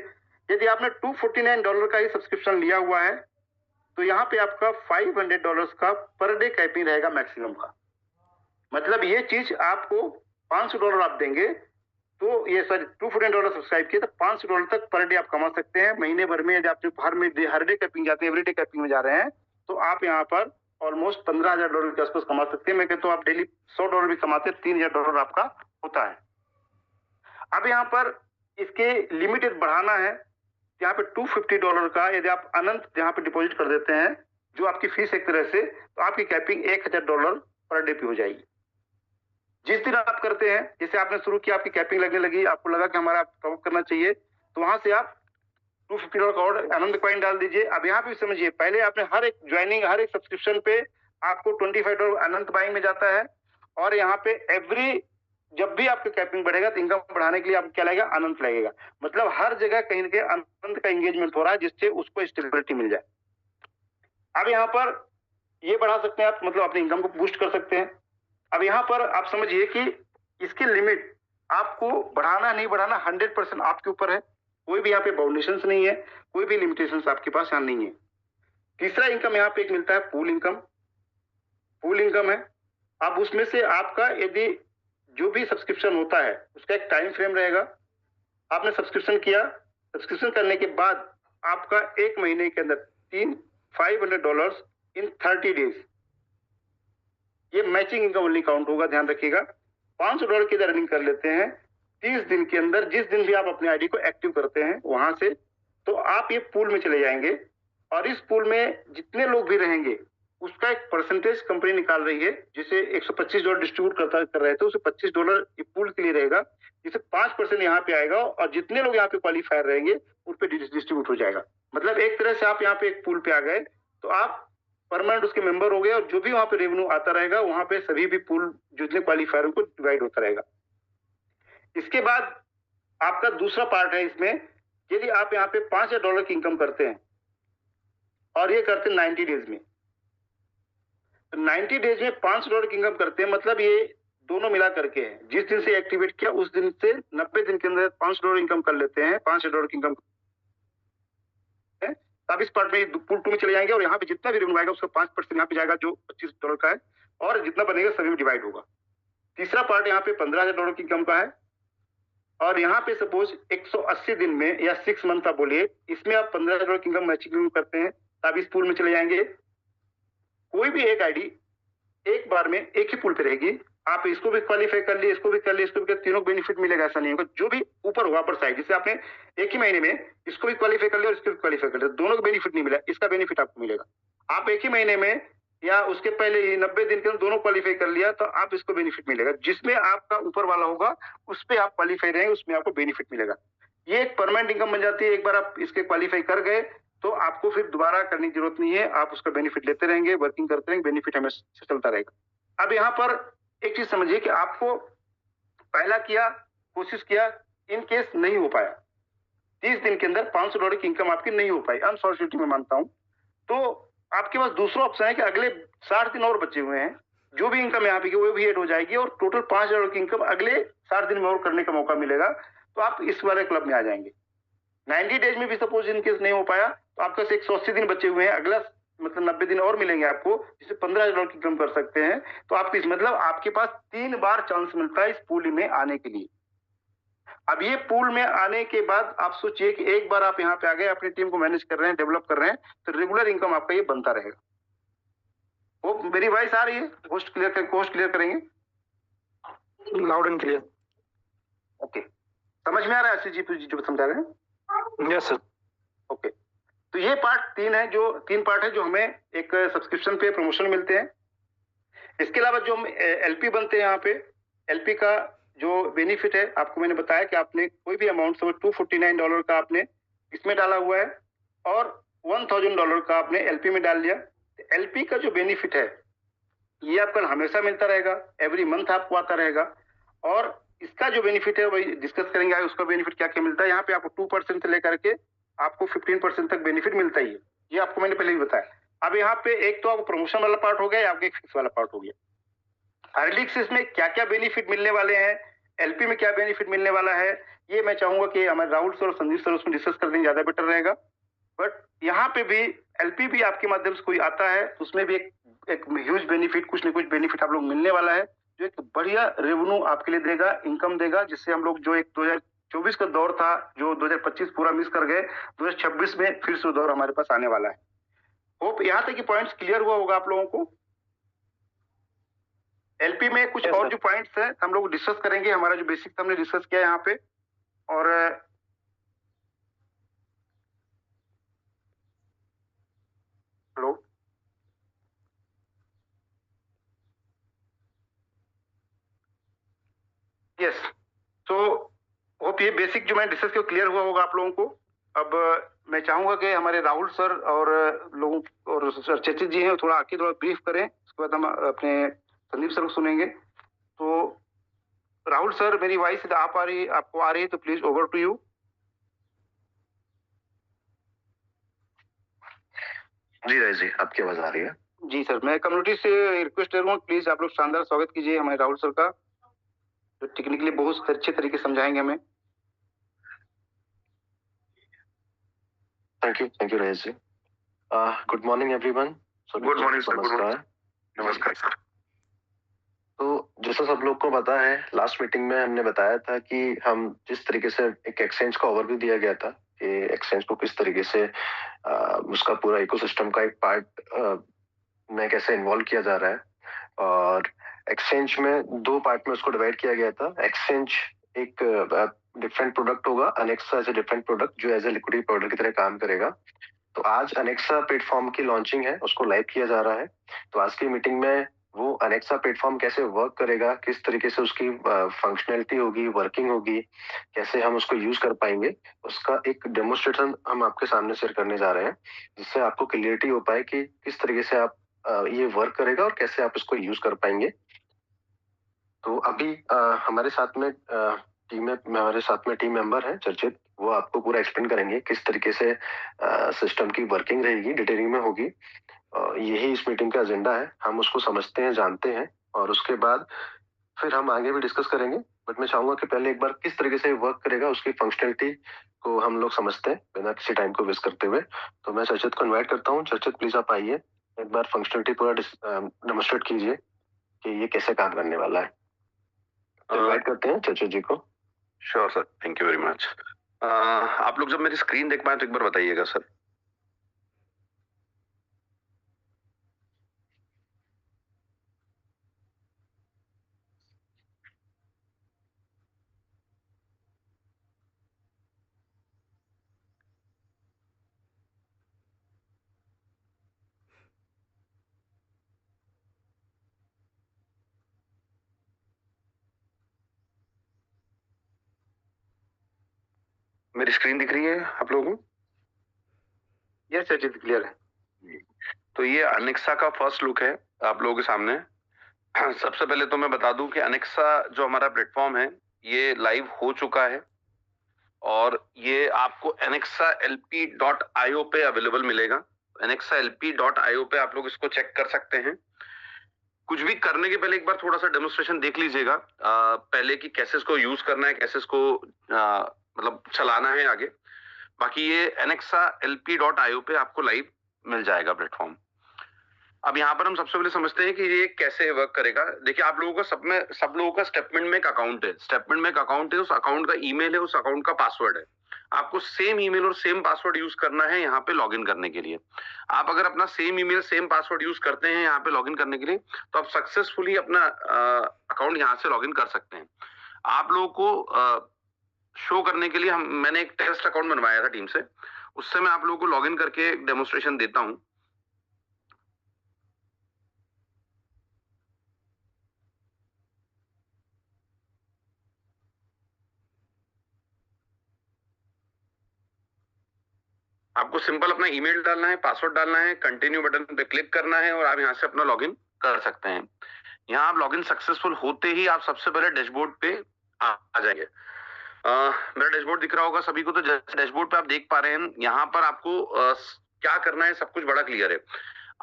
यदि आपने $249 का ही सब्सक्रिप्शन लिया हुआ है तो यहाँ पे आपका $500 का पर डे कैपिंग रहेगा मैक्सिमम का। मतलब ये चीज आपको $500 आप देंगे तो ये सॉरी $249 सब्सक्राइब किए तो $500 तक पर डे आप कमा सकते हैं। महीने भर में यदि आप हर डे कैपिंग जाते हैं, एवरीडे कैपिंग में जा रहे हैं, तो आप यहाँ पर ऑलमोस्ट $15,000 के आसपास कमा सकते हैं। मैं कहता हूँ आप डेली $100 भी कमाते हैं, $3,000 आपका होता है। अब यहाँ पर इसके लिमिटेड बढ़ाना है, यहाँ पे $250 का यदि आप अनंत यहाँ पे डिपॉजिट कर देते हैं, जो आपकी फीस एक तरह से, तो आपकी कैपिंग $1,000 पर डे पे हो जाएगी। जिस दिन आप करते हैं, जैसे आपने शुरू किया, आपकी कैपिंग लगने लगी, आपको लगा कि हमारा प्रमोट करना चाहिए, तो वहां से आप $250 का और आनंद कॉइन डाल दीजिए। अब यहाँ पे समझिए, पहले आपने हर एक ज्वाइनिंग, हर एक सब्सक्रिप्शन पे आपको $25 अनंत बाइंग में जाता है, और यहाँ पे एवरी जब भी आपका कैपिंग बढ़ेगा तो इनकम बढ़ाने के लिए आपको क्या लगेगा, अनंत लगेगा। मतलब हर जगह कहीं ना कहीं अनंत का एंगेजमेंट हो रहा है, जिससे उसको स्टेबिलिटी मिल जाए। अब यहाँ पर ये बढ़ा सकते हैं आप, मतलब अपनी इनकम को बूस्ट कर सकते हैं। अब यहाँ पर आप समझिए कि इसकी लिमिट आपको बढ़ाना नहीं बढ़ाना 100% आपके ऊपर है। कोई भी यहाँ पे बाउंडेशंस नहीं है, कोई भी लिमिटेशंस आपके पास यहाँ नहीं है। तीसरा इनकम यहाँ पे एक मिलता है पूल इनकम। पूल इनकम है, अब उसमें से आपका यदि जो भी सब्सक्रिप्शन होता है उसका एक टाइम फ्रेम रहेगा। आपने सब्सक्रिप्शन किया, सब्सक्रिप्शन करने के बाद आपका एक महीने के अंदर $500 इन 30 डेज, ये मैचिंग इनकम ओनली काउंट होगा, ध्यान रखिएगा। $500 की अर्निंग कर लेते हैं 30 दिन के अंदर, जिस दिन भी आप अपने आईडी को एक्टिव करते हैं वहां से, तो आप ये पूल में चले जाएंगे, और इस पूल में जितने लोग भी रहेंगे उसका एक परसेंटेज कंपनी निकाल रही है, जिसे $125 डिस्ट्रीब्यूट कर रहे थे, उसे $25 ये पूल के लिए रहेगा, जिसे 5% यहाँ पे आएगा, और जितने लोग यहाँ पे क्वालिफायर रहेंगे उन पे डिस्ट्रीब्यूट हो जाएगा। मतलब एक तरह से आप यहाँ पे एक पूल पे आ गए, तो आप परमानेंट उसके मेंबर हो गए और जो भी वहां पे रेवेन्यू आता रहेगा वहां पे सभी भी पूल जितने क्वालिफायर उनको डिवाइड होता रहेगा। इसके बाद आपका दूसरा पार्ट है इसमें, यदि आप यहाँ पे $5,000 की इनकम करते हैं और ये करते हैं 90 डेज में, तो 90 डेज में $500 की इनकम करते हैं, मतलब ये दोनों मिला करके है, जिस दिन से एक्टिवेट किया उस दिन से 90 दिन के अंदर $500 इनकम कर लेते हैं, $5,000 की इनकम है, तब इस पार्ट में पूल 2 में चले जाएंगे और यहाँ पे जितना भी रेवेन्यू आएगा उसका 5% यहाँ पे जाएगा जो $25 का है, और जितना बनेगा सभी में डिवाइड होगा। तीसरा पार्ट यहाँ पे $15,000 की इनकम का है, और यहाँ पे सपोज 180 दिन में या 6 मंथ आप बोलिए, इसमें आप $15,000 की इनकम मैचिंग करते हैं, तब इस पूल में चले जाएंगे। कोई भी एक आईडी एक बार में एक ही पूल पे रहेगी, आप इसको भी क्वालिफाई कर लिए, इसको भी कर लिए, इसको भी कर, तीनों बेनिफिट मिलेगा, ऐसा नहीं होगा। जो भी ऊपर होगा अपर साइड, जैसे आपने एक ही महीने में इसको भी क्वालिफाई कर लिया और इसको भी क्वालिफाई कर लिया, दोनों को बेनिफिट नहीं मिला, इसका बेनिफिट आपको मिलेगा। आप एक ही महीने में या उसके पहले 90 दिन के अंदर दोनों क्वालिफाई कर लिया तो आप इसको बेनिफिट मिलेगा। जिसमें आपका ऊपर वाला होगा उस पर आप क्वालिफाई रहेंगे, उसमें आपको बेनिफिट मिलेगा। ये एक परमानेंट इनकम बन जाती है। एक बार आप इसके क्वालिफाई कर गए तो आपको फिर दोबारा करने की जरूरत नहीं है, आप उसका बेनिफिट लेते रहेंगे, वर्किंग करते रहेंगे, बेनिफिट हमेशा चलता रहेगा। अब यहाँ पर एक चीज समझिए कि आपको पहला किया, कोशिश किया, इन केस नहीं हो पाया, 30 दिन के अंदर $500 की इनकम आपकी नहीं हो पाई, अनफॉर्चुनेटली मैं मानता हूं, तो आपके पास दूसरा ऑप्शन है कि अगले 60 दिन और बचे हुए हैं, जो भी इनकम यहाँ पे की वो भी ऐड हो जाएगी और टोटल $5,000 की इनकम अगले 60 दिन में और करने का मौका मिलेगा, तो आप इस वाले क्लब में आ जाएंगे। 90 डेज में भी सपोज इन केस नहीं हो पाया तो आपके पास 180 दिन बचे हुए हैं, अगला मतलब 90 दिन और मिलेंगे आपको, जिससे $15,000 की इनकम कर सकते हैं। तो आपकी मतलब आपके पास 3 बार चांस मिलता है इस पूल में आने के लिए। अब ये पूल में आने के बाद आप सोचिए कि एक बार आप यहाँ पे आ गए, अपनी टीम को मैनेज कर रहे हैं, डेवलप कर रहे हैं, तो रेगुलर इनकम आपका ये बनता रहेगा। वो मेरी वॉइस आ रही है? होस्ट क्लियर करेंगे? Loud and clear. ओके, समझ में आ रहा है आशीष जी जो समझा रहे हैं? Yes sir. ओके, तो ये पार्ट 3 पार्ट है जो हमें एक सब्सक्रिप्शन पे प्रमोशन मिलते हैं। इसके अलावा जो हम एलपी बनते हैं, यहाँ पे एलपी का जो बेनिफिट है आपको मैंने बताया कि आपने कोई भी अमाउंट समझ $249 का आपने इसमें डाला हुआ है और $1,000 का आपने एलपी में डाल लिया। एलपी का जो बेनिफिट है ये आपका हमेशा मिलता रहेगा, एवरी मंथ आपको आता रहेगा, और इसका जो बेनिफिट है वही डिस्कस करेंगे आगे, उसका बेनिफिट क्या क्या मिलता है। यहाँ पे आपको 2% से लेकर के आपको 15% तक बेनिफिट मिलता ही है, ये आपको मैंने पहले ही बताया। अब यहाँ पे एक तो आपको प्रमोशन वाला पार्ट हो गया, आपका एक फिक्स वाला पार्ट हो गया। हार्लिक्स में क्या क्या बेनिफिट मिलने वाले हैं, एलपी में क्या बेनिफिट मिलने वाला है, ये मैं चाहूंगा कि हमारे राहुल सर और संजीव सर उसमें डिस्कस कर देंगे, ज्यादा बेटर रहेगा। बट यहाँ पे भी एलपी भी आपके माध्यम से कोई आता है तो उसमें भी एक ह्यूज बेनिफिट, कुछ न कुछ बेनिफिट आप लोग मिलने वाला है, जो एक बढ़िया रेवेन्यू आपके लिए देगा, इनकम देगा, जिससे हम लोग जो एक 2024 का दौर था, जो 2025 पूरा मिस कर गए, 2026 में फिर से दौर हमारे पास आने वाला है। होप यहाँ तक की पॉइंट्स क्लियर हुआ होगा आप लोगों को। एलपी में कुछ और जो पॉइंट्स है हम लोग डिस्कस करेंगे, हमारा जो बेसिक हमने डिस्कस किया यहाँ पे। और हेलो, यस, तो होप ये बेसिक जो मैं डिस्कस किया क्लियर हुआ होगा आप लोगों को। अब मैं चाहूंगा कि हमारे राहुल सर और लोगों और सर चेचित जी हैं, थोड़ा आके थोड़ा ब्रीफ करें, उसके बाद हम अपने संदीप सर को सुनेंगे। तो राहुल सर, मेरी वॉइस आपको आ रही है तो प्लीज ओवर टू यू। जी राय जी, आपकी आवाज आ रही है? जी सर, मैं कम्युनिटी से रिक्वेस्ट करूंगा, प्लीज आप लोग शानदार स्वागत कीजिए हमारे राहुल सर का, जो टेक्निकली बहुत अच्छे तरीके समझाएंगे हमें। Thank you Rai ji. Good morning everyone. Good morning sir. नमस्कार सर। तो जैसा सब लोग को पता है, लास्ट मीटिंग में हमने बताया था कि हम जिस तरीके से एक एक्सचेंज का ओवरव्यू दिया गया था कि एक्सचेंज को किस तरीके से उसका पूरा इकोसिस्टम का एक पार्ट में कैसे इन्वॉल्व किया जा रहा है, और एक्सचेंज में 2 पार्ट में उसको डिवाइड किया गया था। एक्सचेंज एक डिफरेंट प्रोडक्ट होगा, अनेक्सा एज ए डिफरेंट प्रोडक्ट जो एज ए लिक्विडिटी प्रोडक्ट की तरह काम करेगा। तो आज अनेक्सा प्लेटफॉर्म की लॉन्चिंग है, उसको लाइव किया जा रहा है। तो आज की मीटिंग में वो अनेक्सा प्लेटफॉर्म कैसे वर्क करेगा, किस तरीके से उसकी फंक्शनैलिटी होगी, वर्किंग होगी, कैसे हम उसको यूज कर पाएंगे, उसका एक डेमोन्स्ट्रेशन हम आपके सामने शेयर करने जा रहे हैं, जिससे आपको क्लियरिटी हो पाए कि किस तरीके से आप ये वर्क करेगा और कैसे आप इसको यूज कर पाएंगे। तो अभी हमारे साथ में टीम मेंबर है चर्चित, वो आपको पूरा एक्सप्लेन करेंगे किस तरीके से सिस्टम की वर्किंग रहेगी, डिटेलिंग में होगी। यही इस मीटिंग का एजेंडा है, हम उसको समझते हैं, जानते हैं, और उसके बाद फिर हम आगे भी डिस्कस करेंगे। बट मैं चाहूंगा कि पहले एक बार किस तरीके से वर्क करेगा उसकी फंक्शनैलिटी को हम लोग समझते हैं बिना किसी टाइम को वेस्ट करते हुए। तो मैं चर्चित को इन्वाइट करता हूँ। चर्चित प्लीज आप आइए, एक बार फंक्शनैलिटी पूरा डेमोन्स्ट्रेट कीजिए कि ये कैसे काम करने वाला है। तो इन्वाइट करते हैं चर्चित जी को। Sure sir, thank you very much. आप लोग जब मेरी स्क्रीन देख पाए तो एक बार बताइएगा सर। मेरी स्क्रीन दिख रही है आप लोगों को? यस चर्चित, क्लियर है। तो ये अनेक्सा का फर्स्ट लुक है आप लोगों के सामने। सबसे पहले तो मैं बता दूं कि अनेक्सा जो हमारा प्लेटफॉर्म है ये लाइव हो चुका है और ये आपको anexalp.io पे अवेलेबल मिलेगा। anexalp.io पे आप लोग इसको चेक कर सकते हैं। कुछ भी करने के पहले एक बार थोड़ा सा डेमोन्स्ट्रेशन देख लीजिएगा पहले कि कैसे इसको यूज करना है, कैसे इसको मतलब चलाना है आगे। बाकी ये anexalp.io पे आपको लाइव मिल जाएगा प्लेटफॉर्म। अब यहाँ पर हम सबसे पहले समझते हैं कि ये कैसे वर्क करेगा। देखिए, आप लोगों का सब लोगों का स्टेटमेंट में एक अकाउंट है। स्टेटमेंट में एक अकाउंट है, उस अकाउंट का ईमेल है, उस अकाउंट का पासवर्ड है। आपको सेम ईमेल और सेम पासवर्ड यूज करना है यहाँ पे लॉगिन करने के लिए। आप अगर अपना same email same password use करते हैं यहाँ पे लॉगिन करने के लिए, तो आप सक्सेसफुली अपना अकाउंट यहाँ से लॉगिन कर सकते हैं। आप लोगों को शो करने के लिए मैंने एक टेस्ट अकाउंट बनवाया था टीम से, उससे मैं आप लोगों को लॉगिन करके डेमोन्स्ट्रेशन देता हूँ। आपको सिंपल अपना ईमेल डालना है, पासवर्ड डालना है, कंटिन्यू बटन पे क्लिक करना है और आप यहाँ से अपना लॉगिन कर सकते हैं। यहाँ आप लॉगिन सक्सेसफुल होते ही आप सबसे पहले डैशबोर्ड पे आ जाएंगे। मेरा डैशबोर्ड दिख रहा होगा सभी को। तो जैसे डैशबोर्ड पे आप देख पा रहे हैं, यहाँ पर आपको क्या करना है सब कुछ बड़ा क्लियर है।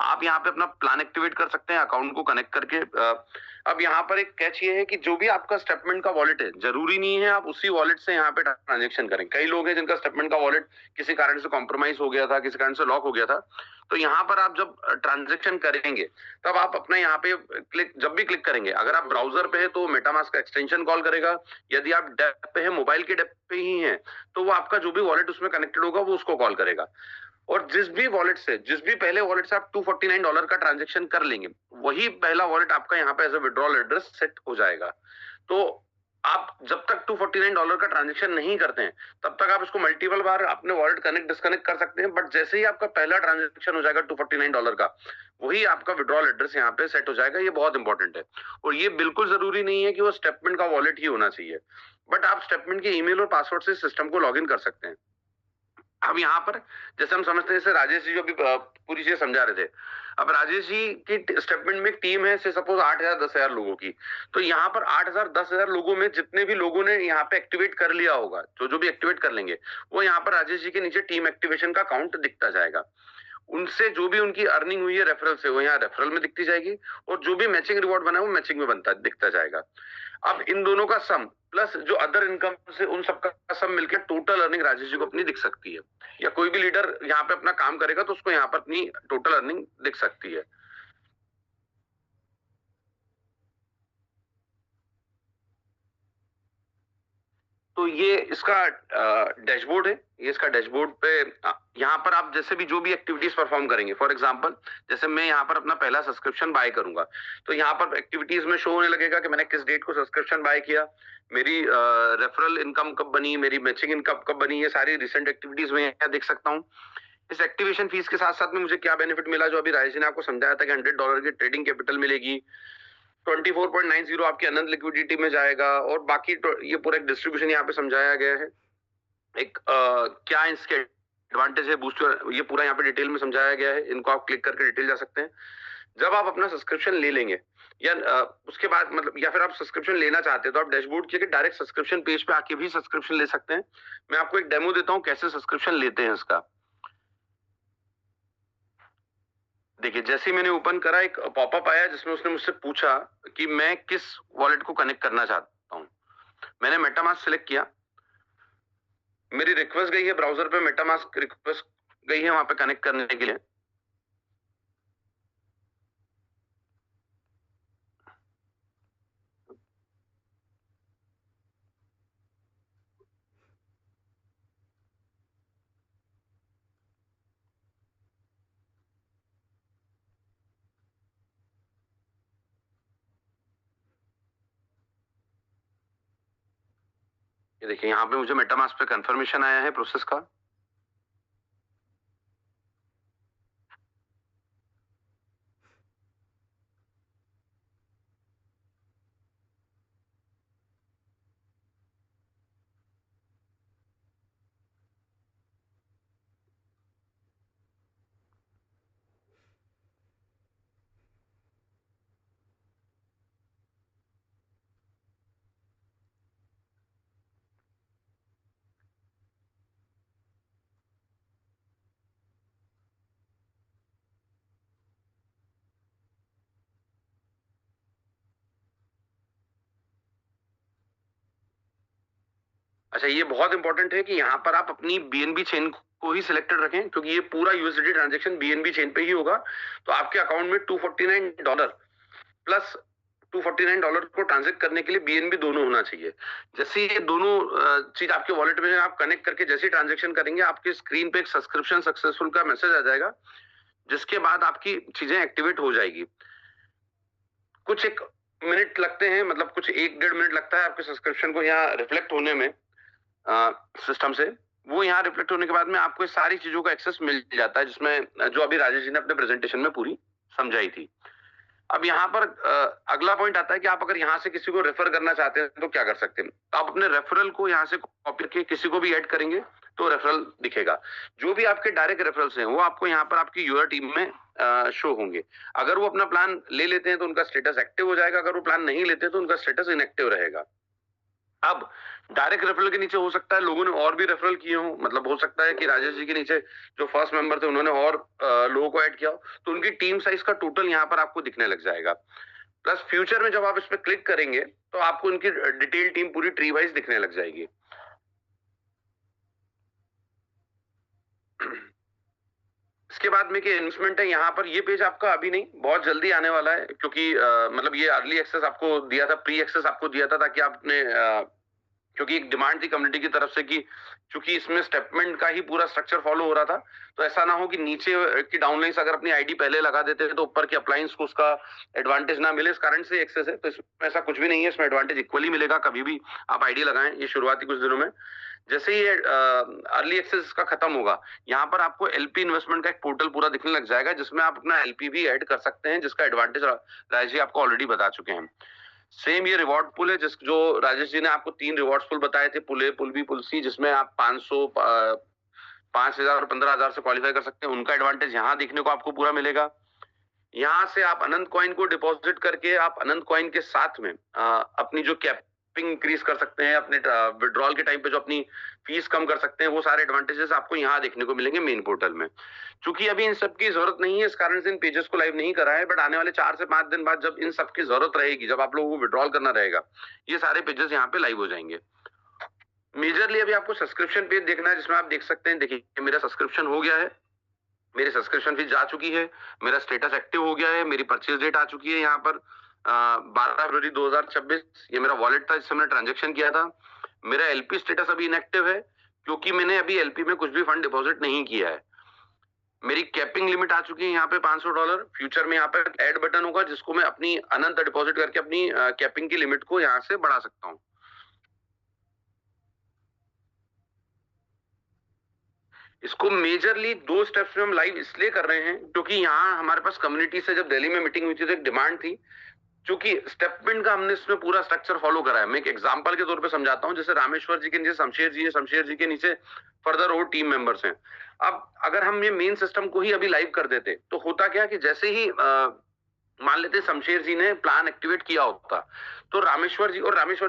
आप यहाँ पे अपना प्लान एक्टिवेट कर सकते हैं अकाउंट को कनेक्ट करके। अब यहाँ पर एक कैच ये है कि जो भी आपका स्टेटमेंट का वॉलेट है, जरूरी नहीं है आप उसी वॉलेट से यहाँ पे ट्रांजेक्शन करें। कई लोग हैं जिनका स्टेटमेंट का वॉलेट किसी कारण से कॉम्प्रोमाइज हो गया था, किसी कारण से लॉक हो गया था। तो यहाँ पर आप जब ट्रांजेक्शन करेंगे तब आप अपना यहाँ पे जब भी क्लिक करेंगे, अगर आप ब्राउजर पे है तो मेटामास्क का एक्सटेंशन कॉल करेगा। यदि आप डेप पे है, मोबाइल के डेप पे ही है, तो वो आपका जो भी वॉलेट उसमें कनेक्टेड होगा वो उसको कॉल करेगा। और जिस भी पहले वॉलेट से आप $249 का ट्रांजेक्शन कर लेंगे, वही पहला वॉलेट आपका यहाँ पे as a withdrawal address set हो जाएगा। तो आप जब तक $249 का ट्रांजेक्शन नहीं करते हैं तब तक आप इसको मल्टीपल बार अपने वॉलेट कनेक्ट डिस्कनेक्ट कर सकते हैं। बट जैसे ही आपका पहला ट्रांजेक्शन हो जाएगा $249 का, वही आपका विड्रॉल एड्रेस यहाँ पे सेट हो जाएगा। ये बहुत इंपॉर्टेंट है। और ये बिल्कुल जरूरी नहीं है कि वो स्टेटमेंट का वॉलेट ही होना चाहिए, बट आप स्टेटमेंट के ईमेल और पासवर्ड से सिस्टम को लॉग इन कर सकते हैं। अब यहाँ पर जैसे हम समझते हैं, जैसे राजेश जी जो अभी पूरी चीज समझा रहे थे, अब राजेश जी की स्टेटमेंट में एक टीम है से सपोज 8,000 10,000 लोगों की। तो यहाँ पर 8,000 10,000 लोगों में जितने भी लोगों ने यहाँ पे एक्टिवेट कर लिया होगा, जो भी एक्टिवेट कर लेंगे, वो यहाँ पर राजेश जी के नीचे टीम एक्टिवेशन का काउंट दिखता जाएगा। उनसे जो भी उनकी अर्निंग हुई है रेफरल से, वो यहाँ रेफरल में दिखती जाएगी। और जो भी मैचिंग रिवॉर्ड बना है वो मैचिंग में दिखता जाएगा। अब इन दोनों का सम प्लस जो अदर इनकम से उन सबका सम मिलकर टोटल अर्निंग राजेश जी को अपनी दिख सकती है। या कोई भी लीडर यहाँ पे अपना काम करेगा तो उसको यहाँ पर अपनी टोटल अर्निंग दिख सकती है। तो ये इसका डैशबोर्ड है। ये इसका डैशबोर्ड पे यहाँ पर आप जैसे भी जो भी एक्टिविटीज परफॉर्म करेंगे, फॉर एग्जांपल जैसे मैं यहाँ पर अपना पहला सब्सक्रिप्शन बाय करूंगा, तो यहाँ पर एक्टिविटीज में शो होने लगेगा कि मैंने किस डेट को सब्सक्रिप्शन बाय किया, मेरी रेफरल इनकम कब बनी, मेरी मैचिंग इनकम कब बनी। ये सारी रिसेंट एक्टिविटीज में यहाँ देख सकता हूँ। इस एक्टिवेशन फीस के साथ साथ में मुझे क्या बेनिफिट मिला, जो अभी राजेश ने आपको समझाया था कि $100 की ट्रेडिंग कैपिटल मिलेगी, 24.90 आपकी अनंत लिक्विडिटी में जाएगा, और बाकी ये पूरा एक डिस्ट्रीब्यूशन यहाँ पे समझाया गया है। एक क्या इसके एडवांटेज है, बूस्टर, ये पूरा यहाँ पे डिटेल में समझाया गया है। इनको आप क्लिक करके डिटेल जा सकते हैं। जब आप अपना सब्सक्रिप्शन ले लेंगे या उसके बाद मतलब, या फिर आप सब्सक्रिप्शन लेना चाहते हैं, तो आप डैशबोर्ड के डायरेक्ट सब्सक्रिप्शन पेज पे आके भी सब्सक्रिप्शन ले सकते हैं। मैं आपको एक डेमो देता हूं कैसे सब्सक्रिप्शन लेते हैं इसका। देखिए, जैसे ही मैंने ओपन करा, एक पॉपअप आया जिसमें उसने मुझसे पूछा कि मैं किस वॉलेट को कनेक्ट करना चाहता हूं। मैंने मेटामास्क सिलेक्ट किया, मेरी रिक्वेस्ट गई है ब्राउजर पे, मेटामास्क रिक्वेस्ट गई है वहां पे कनेक्ट करने के लिए। ये देखिए, यहाँ पे मुझे मेटामास्क पे कंफर्मेशन आया है प्रोसेस का। अच्छा, ये बहुत इंपॉर्टेंट है कि यहाँ पर आप अपनी बीएनबी चेन को ही सिलेक्टेड रखें, क्योंकि ये पूरा यूएसडी ट्रांजैक्शन बीएनबी चेन पे ही होगा। तो आपके अकाउंट में $249 प्लस $249 को ट्रांजेक्ट करने के लिए बीएनबी दोनों होना चाहिए। जैसे ये दोनों चीज आपके वॉलेट में आप कनेक्ट करके जैसे ट्रांजेक्शन करेंगे, आपके स्क्रीन पे एक सब्सक्रिप्शन सक्सेसफुल का मैसेज आ जाएगा, जिसके बाद आपकी चीजें एक्टिवेट हो जाएगी। कुछ एक मिनट लगते हैं, मतलब कुछ 1-1.5 मिनट लगता है आपके सब्सक्रिप्शन को यहाँ रिफ्लेक्ट होने में सिस्टम से। वो यहाँ रिफ्लेक्ट होने के बाद में आपको सारी चीजों का एक्सेस मिल जाता है, जिसमें जो अभी राजेश जी ने अपने प्रेजेंटेशन में पूरी समझाई थी। अब यहाँ पर अगला पॉइंट आता है कि आप अगर यहाँ से किसी को रेफर करना चाहते हैं तो क्या कर सकते हैं। तो आप अपने रेफरल को यहाँ से कॉपी करके किसी को भी ऐड करेंगे तो रेफरल दिखेगा। जो भी आपके डायरेक्ट रेफरल्स हैं वो आपको यहाँ पर आपकी यूआर टीम में शो होंगे। अगर वो अपना प्लान ले लेते हैं तो उनका स्टेटस एक्टिव हो जाएगा, अगर वो प्लान नहीं लेते तो उनका स्टेटस इनएक्टिव रहेगा। अब डायरेक्ट रेफरल के नीचे हो सकता है लोगों ने और भी रेफरल किए हो, मतलब हो सकता है कि राजेश जी के नीचे जो फर्स्ट मेंबर थे उन्होंने और लोगों को ऐड किया हो, तो उनकी टीम साइज का टोटल यहाँ पर आपको दिखने लग जाएगा। प्लस फ्यूचर में जब आप इस पर क्लिक करेंगे तो आपको उनकी डिटेल टीम पूरी ट्री वाइज दिखने लग जाएगी। इसके बाद में कि इन्वेस्टमेंट है, यहाँ पर ये पेज आपका अभी नहीं, बहुत जल्दी आने वाला है, क्योंकि मतलब ये अर्ली एक्सेस आपको दिया था, प्री एक्सेस आपको दिया था, ताकि आपने क्योंकि एक डिमांड थी कम्युनिटी की तरफ से कि क्योंकि इसमें स्टेटमेंट का ही पूरा स्ट्रक्चर फॉलो हो रहा था, तो ऐसा ना हो कि नीचे की डाउनलाइंस अगर अपनी आईडी पहले लगा देते हैं तो ऊपर के अप्लायंस को उसका एडवांटेज ना मिले। इस कारण से एक्सेस है, तो इसमें ऐसा कुछ भी नहीं है, इसमें एडवांटेज इक्वली मिलेगा, कभी भी आप आईडी लगाएं ये शुरुआती कुछ दिनों में। जैसे ही अर्ली एक्सेस का खत्म होगा, यहाँ पर आपको एलपी इन्वेस्टमेंट का एक पोर्टल पूरा दिखने लग जाएगा, जिसमें आप अपना एलपी भी ऐड कर सकते हैं, जिसका एडवांटेज राजेश जी आपको ऑलरेडी बता चुके हैं। सेम ये रिवॉर्ड पुल है, जिस जो राजेश जी ने आपको 3 रिवॉर्ड पुल बताए थे, पुल ए, पुल बी, पुल सी, जिसमें आप 500, 5,000 और 15,000 से क्वालिफाई कर सकते हैं। उनका एडवांटेज यहाँ देखने को आपको पूरा मिलेगा। यहाँ से आप अनंत कॉइन को डिपॉजिट करके आप अनंत कॉइन के साथ में अपनी जो कैपिंग इंक्रीज कर सकते हैं, अपने विड्रॉल के टाइम पे जो अपनी फीस कम कर सकते हैं, वो सारे एडवांटेजेस आपको यहाँ देखने को मिलेंगे मेन पोर्टल में। चूंकि अभी इन सब की जरूरत नहीं है, इस कारण से इन पेजेस को लाइव नहीं करा है, बट आने वाले 4 से 5 दिन बाद जब इन सब की जरूरत रहेगी, जब आप लोगों को विड्रॉल करना रहेगा, ये सारे पेजेस यहाँ पे लाइव हो जाएंगे। मेजरली अभी आपको सब्सक्रिप्शन पेज देखना है, जिसमें आप देख सकते हैं, देखिए मेरा सब्सक्रिप्शन हो गया है, मेरी सब्सक्रिप्शन फीस जा चुकी है, मेरा स्टेटस एक्टिव हो गया है, मेरी परचेज डेट आ चुकी है यहाँ पर 12 फरवरी 2026, ये मेरा वॉलेट था जिससे मैंने ट्रांजेक्शन किया था। मेरा एलपी स्टेटस अभी इनएक्टिव है, क्योंकि मैंने अभी एलपी में कुछ भी फंड डिपॉजिट नहीं किया है। मेरी कैपिंग लिमिट आ चुकी है यहाँ पे $500। फ्यूचर में यहाँ पे ऐड बटन होगा, जिसको मैं अपनी अनंत डिपॉजिट करके अपनी कैपिंग की लिमिट को यहाँ से बढ़ा सकता हूँ। इसको मेजरली 2 स्टेप्स में हम लाइव इसलिए कर रहे हैं क्योंकि यहाँ हमारे पास कम्युनिटी से जब दिल्ली में मीटिंग हुई थी तो एक डिमांड थी, क्योंकि स्टेपमेंट का हमने इसमें पूरा स्ट्रक्चर फॉलो करा है। मैं एक एग्जांपल के तौर पे समझाता हूँ, जैसे रामेश्वर जी के नीचे शमशेर जी है, शमशेर जी के नीचे फर्दर और टीम मेंबर्स हैं। अब अगर हम ये मेन सिस्टम को ही अभी लाइव कर देते तो होता क्या कि जैसे ही मान लेते शमशेर जी ने प्लान एक्टिवेट किया होता तो रामेश्वर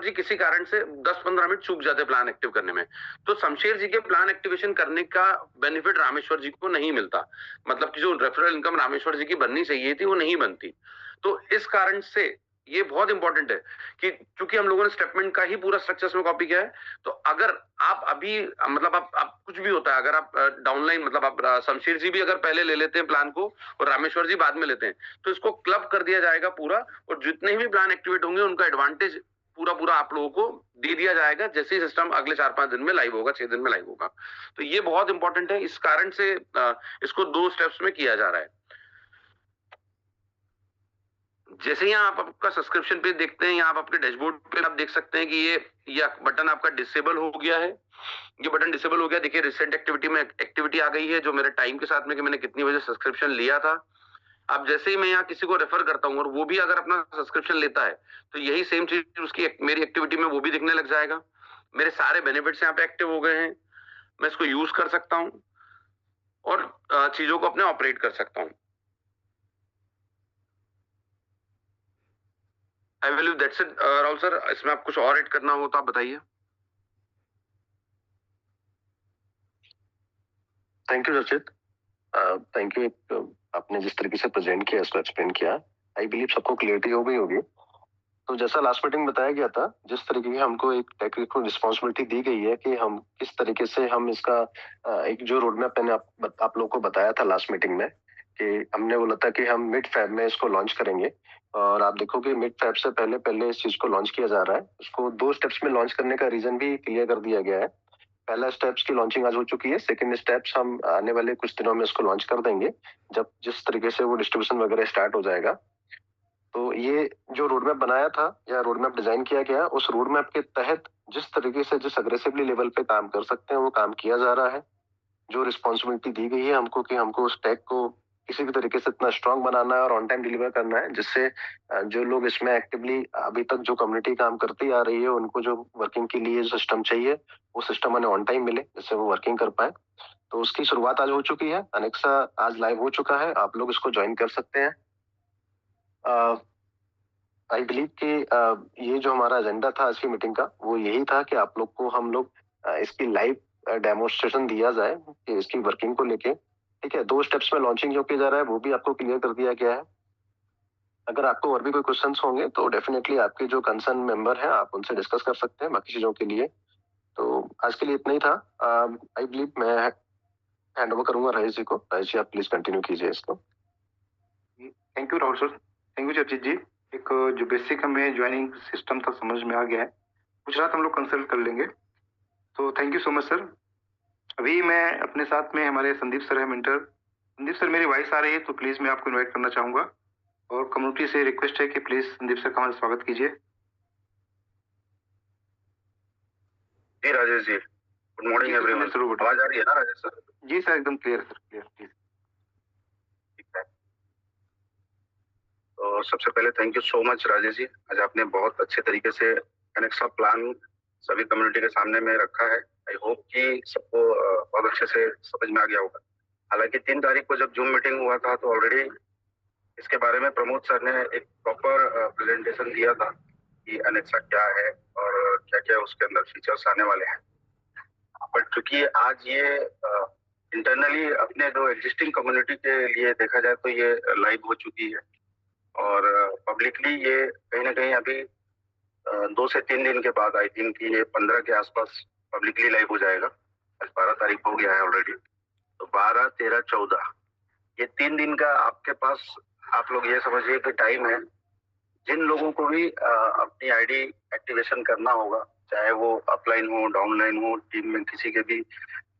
जी किसी कारण से 10-15 मिनट चूक जाते प्लान एक्टिव करने में, तो शमशेर जी के प्लान एक्टिवेशन करने का बेनिफिट रामेश्वर जी को नहीं मिलता, मतलब कि जो रेफरल इनकम रामेश्वर जी की बननी चाहिए थी वो नहीं बनती। तो इस कारण से ये बहुत इंपॉर्टेंट है कि क्योंकि हम लोगों ने स्टेटमेंट का ही पूरा स्ट्रक्चर में कॉपी किया है, तो अगर आप अभी मतलब आप कुछ भी होता है, अगर आप डाउनलाइन मतलब आप शमशेर जी भी अगर पहले ले लेते हैं प्लान को और रामेश्वर जी बाद में लेते हैं तो इसको क्लब कर दिया जाएगा पूरा, और जितने भी प्लान एक्टिवेट होंगे उनका एडवांटेज पूरा आप लोगों को दे दिया जाएगा जैसे ही सिस्टम अगले 4-5 दिन में लाइव होगा, 6 दिन में लाइव होगा। तो ये बहुत इंपॉर्टेंट है, इस कारण से इसको 2 स्टेप्स में किया जा रहा है। जैसे यहाँ आप आपका सब्सक्रिप्शन पे देखते हैं, यहाँ आप आपके डैशबोर्ड पे आप देख सकते हैं कि ये बटन आपका डिसेबल हो गया है। ये बटन डिसेबल हो गया, देखिए रिसेंट एक्टिविटी में एक्टिविटी आ गई है जो मेरे टाइम के साथ में कि मैंने कितनी बजे सब्सक्रिप्शन लिया था। अब जैसे ही मैं यहाँ किसी को रेफर करता हूँ और वो भी अगर अपना सब्सक्रिप्शन लेता है तो यही सेम चीज उसकी मेरी एक्टिविटी में वो भी दिखने लग जाएगा। मेरे सारे बेनिफिट्स यहाँ पे एक्टिव हो गए हैं, मैं इसको यूज कर सकता हूँ और चीजों को अपने ऑपरेट कर सकता हूँ। I believe that's it Rahul sir, इसमें आप कुछ और ऐड करना हो तो आप बताइए। थैंक यू रचित, थैंक यू। आपने जिस तरीके से प्रेजेंट किया, इसको एक्सप्लेन किया, आई बिलीव सबको क्लियरिटी हो गई होगी। तो जैसा लास्ट मीटिंग बताया गया था, जिस तरीके की हमको एक टेक्निकल रिस्पॉन्सिबिलिटी दी गई है कि हम किस तरीके से हम इसका एक जो रोड मैप मैंने आप लोगों को बताया था लास्ट मीटिंग में कि हमने बोला था कि हम मिड फेब में इसको लॉन्च करेंगे, और आप देखोगे मिड फेब से पहले इस चीज को लॉन्च किया जा रहा है। इसको 2 स्टेप्स में लॉन्च करने का रीजन भी क्लियर कर दिया गया है। पहला स्टेप्स की लॉन्चिंग आज हो चुकी है, सेकंड स्टेप्स हम आने वाले कुछ दिनों में इसको लॉन्च कर देंगे जब जिस तरीके से वो डिस्ट्रीब्यूशन वगैरह स्टार्ट हो जाएगा। तो ये जो रोड मैप बनाया था या रोड मैप डिजाइन किया गया, उस रोड मैप के तहत जिस तरीके से जिस अग्रेसिवली लेवल पे काम कर सकते हैं वो काम किया जा रहा है। जो रिस्पॉन्सिबिलिटी दी गई है हमको कि हमको उस टेक को किसी भी तरीके से इतना स्ट्रांग बनाना है और ऑन टाइम डिलीवर करना है, जिससे जो लोग इसमें एक्टिवली अभी तक जो कम्युनिटी काम करती आ रही है उनको जो वर्किंग के लिए सिस्टम चाहिए वो सिस्टम उन्हें ऑन टाइम मिले, जिससे वो वर्किंग कर पाए। तो उसकी शुरुआत आज हो चुकी है। अनेक्सा आज लाइव हो चुका है, आप लोग इसको ज्वाइन कर सकते हैं। आई बिलीव कि ये जो हमारा एजेंडा था आज की मीटिंग का वो यही था कि आप लोग को हम लोग इसकी लाइव डेमोन्स्ट्रेशन दिया जाए कि इसकी वर्किंग को लेके, ठीक है। 2 स्टेप्स में लॉन्चिंग जो किया जा रहा है वो भी आपको क्लियर कर दिया गया है। अगर आपको और भी कोई क्वेश्चंस होंगे तो डेफिनेटली आपके जो कंसर्न मेंबर हैं आप उनसे डिस्कस कर सकते हैं बाकी चीजों के लिए। तो आज के लिए इतना ही था। आई बिलीव मैं हैंड ओवर करूंगा राजेश जी को। राजेश जी आप प्लीज कंटिन्यू कीजिए इसको। Thank you Rahul sir, thank you चर्चित जी। एक जो बेसिक हमें ज्वाइनिंग सिस्टम था समझ में आ गया है, कुछ रात हम लोग कंसल्ट कर लेंगे। तो thank you so much sir. अभी मैं अपने साथ में हमारे संदीप सर है मेंटर। संदीप सर मेरी वॉइस आ रही है तो प्लीज मैं आपको इनवाइट करना चाहूंगा और कम्युनिटी से रिक्वेस्ट है कि प्लीज संदीप सर का हमारा स्वागत कीजिए। जी Rajesh ji, good morning everyone. आवाज आ रही है ना राजेश सर? जी सर एकदम क्लियर सर, क्लियर प्लीज। तो सबसे पहले thank you so much Rajesh ji, आज आपने बहुत अच्छे तरीके से एनेक्सा प्लान सभी कम्युनिटी के सामने में रखा है। आई होप कि सबको बहुत अच्छे से समझ में आ गया होगा। हालांकि 3 तारीख को जब जूम मीटिंग हुआ था तो ऑलरेडी इसके बारे में प्रमोद सर ने एक प्रॉपर प्रेजेंटेशन दिया था कि एनेक्सा क्या है और क्या क्या उसके अंदर फीचर्स आने वाले हैं। बट क्योंकि आज ये इंटरनली अपने जो एग्जिस्टिंग कम्युनिटी के लिए देखा जाए तो ये लाइव हो चुकी है और पब्लिकली ये कहीं ना कहीं अभी 2 से 3 दिन के बाद आई थिंक ये 15 के आसपास पब्लिकली लाइव हो जाएगा। आज 12 तारीख हो गया है ऑलरेडी, तो 12, 13, 14 ये 3 दिन का आपके पास आप लोग ये समझिए कि टाइम है। जिन लोगों को भी अपनी आईडी एक्टिवेशन करना होगा, चाहे वो अपलाइन हो, डाउनलाइन हो, टीम में किसी के भी